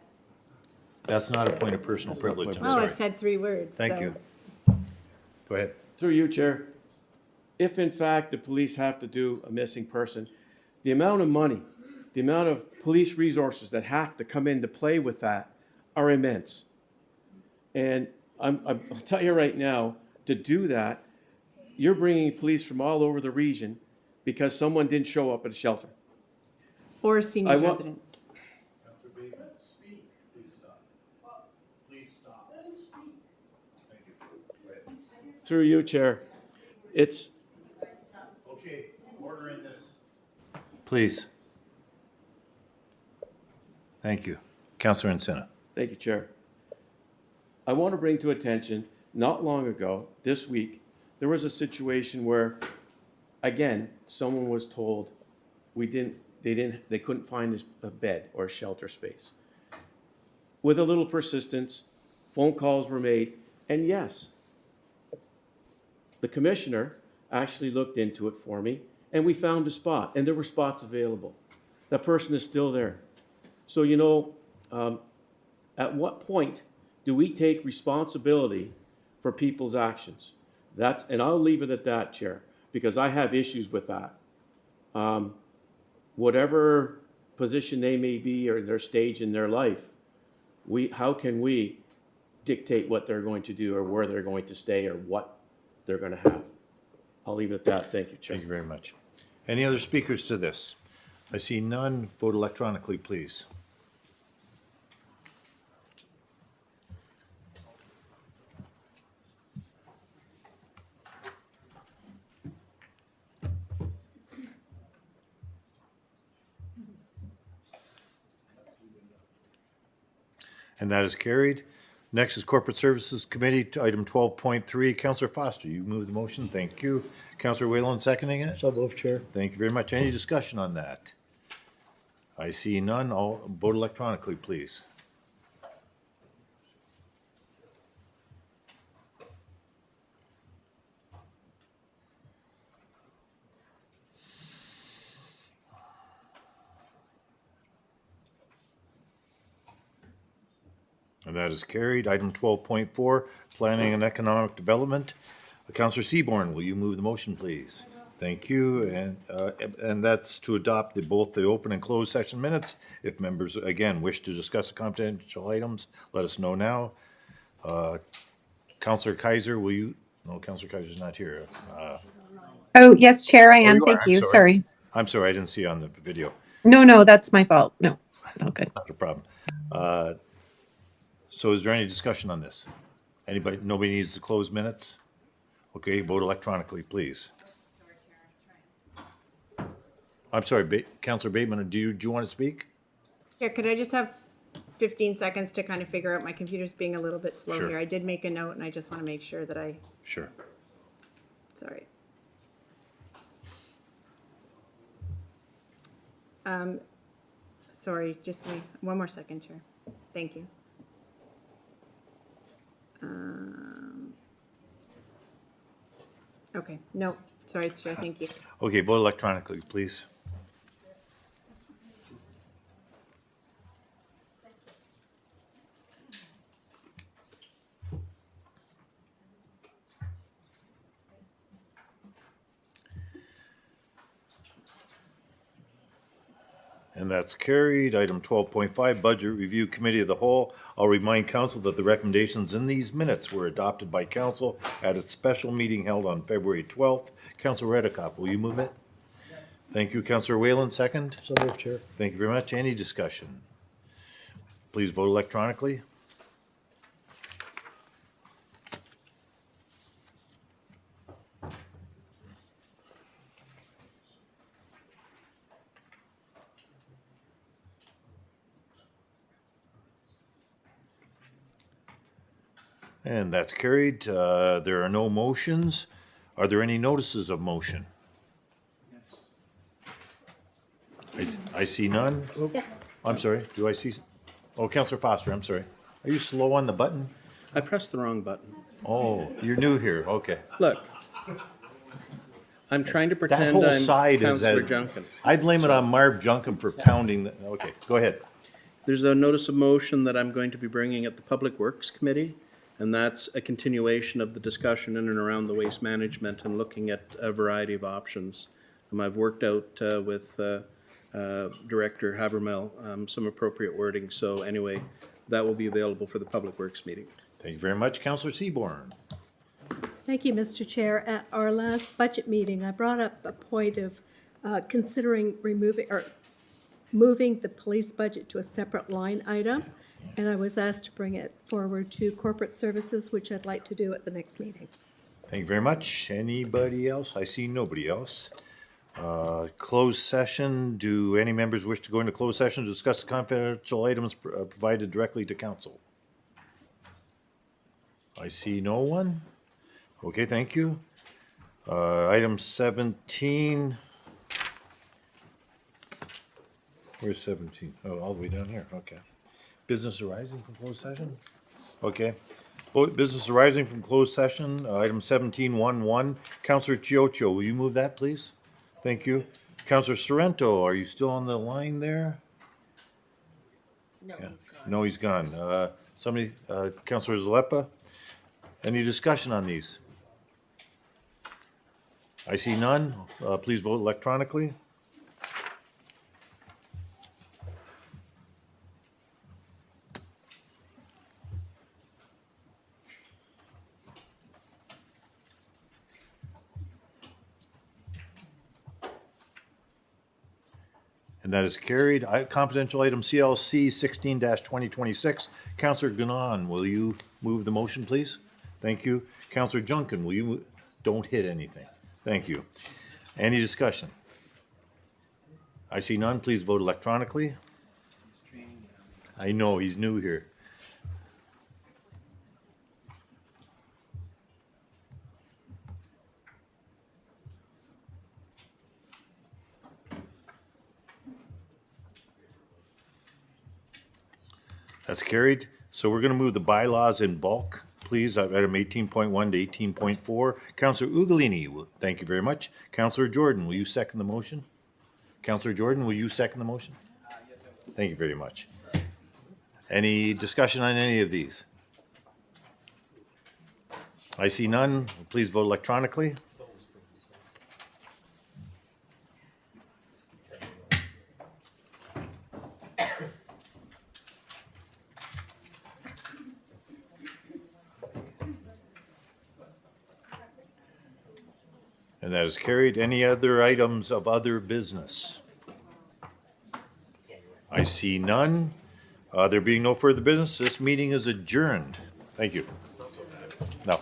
That's not a point of personal privilege. I'm well, I've sorry. said 3 words. Thank so- you. Go ahead. Through you, Chair. If in fact the police have to do a missing person, the amount of money, the amount of police resources that have to come into play with that are immense. And I'll tell you right now, to do that, you're bringing police from all over the region because someone didn't show up at a shelter. Or senior residents. Through you, Chair. It's, Okay, order in this. Please. Thank you. Councillor Encina. thank you, Chair. I want to bring to attention, not long ago, this week, there was a situation where, again, someone was told they couldn't find a bed or a shelter space. With a little persistence, phone calls were made, and yes, the commissioner actually looked into it for me, and we found a spot, and there were spots available. That person is still there. So, At what point do we take responsibility for people's actions? And I'll leave it at that, Chair, because I have issues with that. Whatever position they may be or their stage in their life, how can we dictate what they're going to do or where they're going to stay or what they're going to have? I'll leave it at that. Thank you, Chair. Thank you very much. Any other speakers to this? I see none. Vote electronically, please. And that is carried. Next is Corporate Services Committee, to item 12.3. Councillor Foster, you move the motion. Thank you. Councillor Whalen seconding it. So moved, Chair. Thank you very much. Any discussion on that? I see none. I'll vote electronically, please. And that is carried. Item 12.4, Planning and Economic Development. Councillor Seaborn, will you move the motion, please? Thank you. And that's to adopt both the open and closed session minutes. If members, again, wish to discuss the confidential items, let us know now. Councillor Kaiser, will you? No, Councillor Kaiser's not here. Oh, yes, Chair, I am. you are. Thank I'm you. sorry. Sorry. I'm sorry, I didn't see on the video. No, that's my fault. No, okay. Not a problem. So is there any discussion on this? Anybody, nobody needs to close minutes? Okay, vote electronically, please. I'm sorry, Councillor Bateman, do you want to speak? Yeah, could I just have 15 seconds to kind of figure out, my computer's being a little bit slow Sure. here. I did make a note and I just want to make sure that Sure. sorry. Sorry, just give me one more second, Chair. Thank you. Okay, no, sorry, Chair, thank you. Okay, vote electronically, please. And that's carried. Item 12.5, Budget Review Committee of the Whole. I'll remind council that the recommendations in these minutes were adopted by council at its special meeting held on February 12th. Councillor Redekop, will you move it? Thank you. Councillor Whalen, second. So moved, Chair. Thank you very much. Any discussion? Please vote electronically. And that's carried. There are no motions. Are there any notices of motion? I see none. Yes. I'm sorry, do I see? Oh, Councillor Foster, I'm sorry. Are you slow on the button? I pressed the wrong button. Oh, you're new here, okay. Look, I'm trying to That pretend whole I'm side is Councillor that. Junkin. I blame it on Marv Junkin for pounding, okay, go ahead. There's a notice of motion that I'm going to be bringing at the Public Works Committee, and that's a continuation of the discussion in and around the waste management and looking at a variety of options. I've worked out with Director Habermel some appropriate wording, so anyway, that will be available for the Public Works meeting. Thank you very much. Councillor Seaborn. Thank you, Mr. Chair. At our last budget meeting, I brought up a point of considering moving the police budget to a separate line item, and I was asked to bring it forward to corporate services, which I'd like to do at the next meeting. Thank you very much. Anybody else? I see nobody else. Closed session. Do any members wish to go into closed session to discuss the confidential items provided directly to council? I see no one. Okay, thank you. Item 17. Where's 17? Oh, all the way down here, okay. Business arising from closed session? Okay. Business arising from closed session, item 17.1.1. Councillor Chiocho, will you move that, please? Thank you. Councillor Sorrento, are you still on the line there? No, Yeah. he's gone. No, he's gone. Somebody, Counselor Zalepa, any discussion on these? I see none. Please vote electronically. And that is carried. Confidential item CLC 16-2026. Counselor Gunan, will you move the motion, please? Thank you. Counselor Junkin, will you, don't hit anything. Thank you. Any discussion? I see none. Please vote electronically. I know, he's new here. That's carried. So we're going to move the bylaws in bulk, please, item 18.1 to 18.4. Counselor Ugolini, thank you very much. Counselor Jordan, will you second the motion? Counselor Jordan, will you second the motion? Yes, I will. Thank you very much. Any discussion on any of these? I see none. Please vote electronically. And that is carried. Any other items of other business? I see none. There being no further business, this meeting is adjourned. Thank you. No.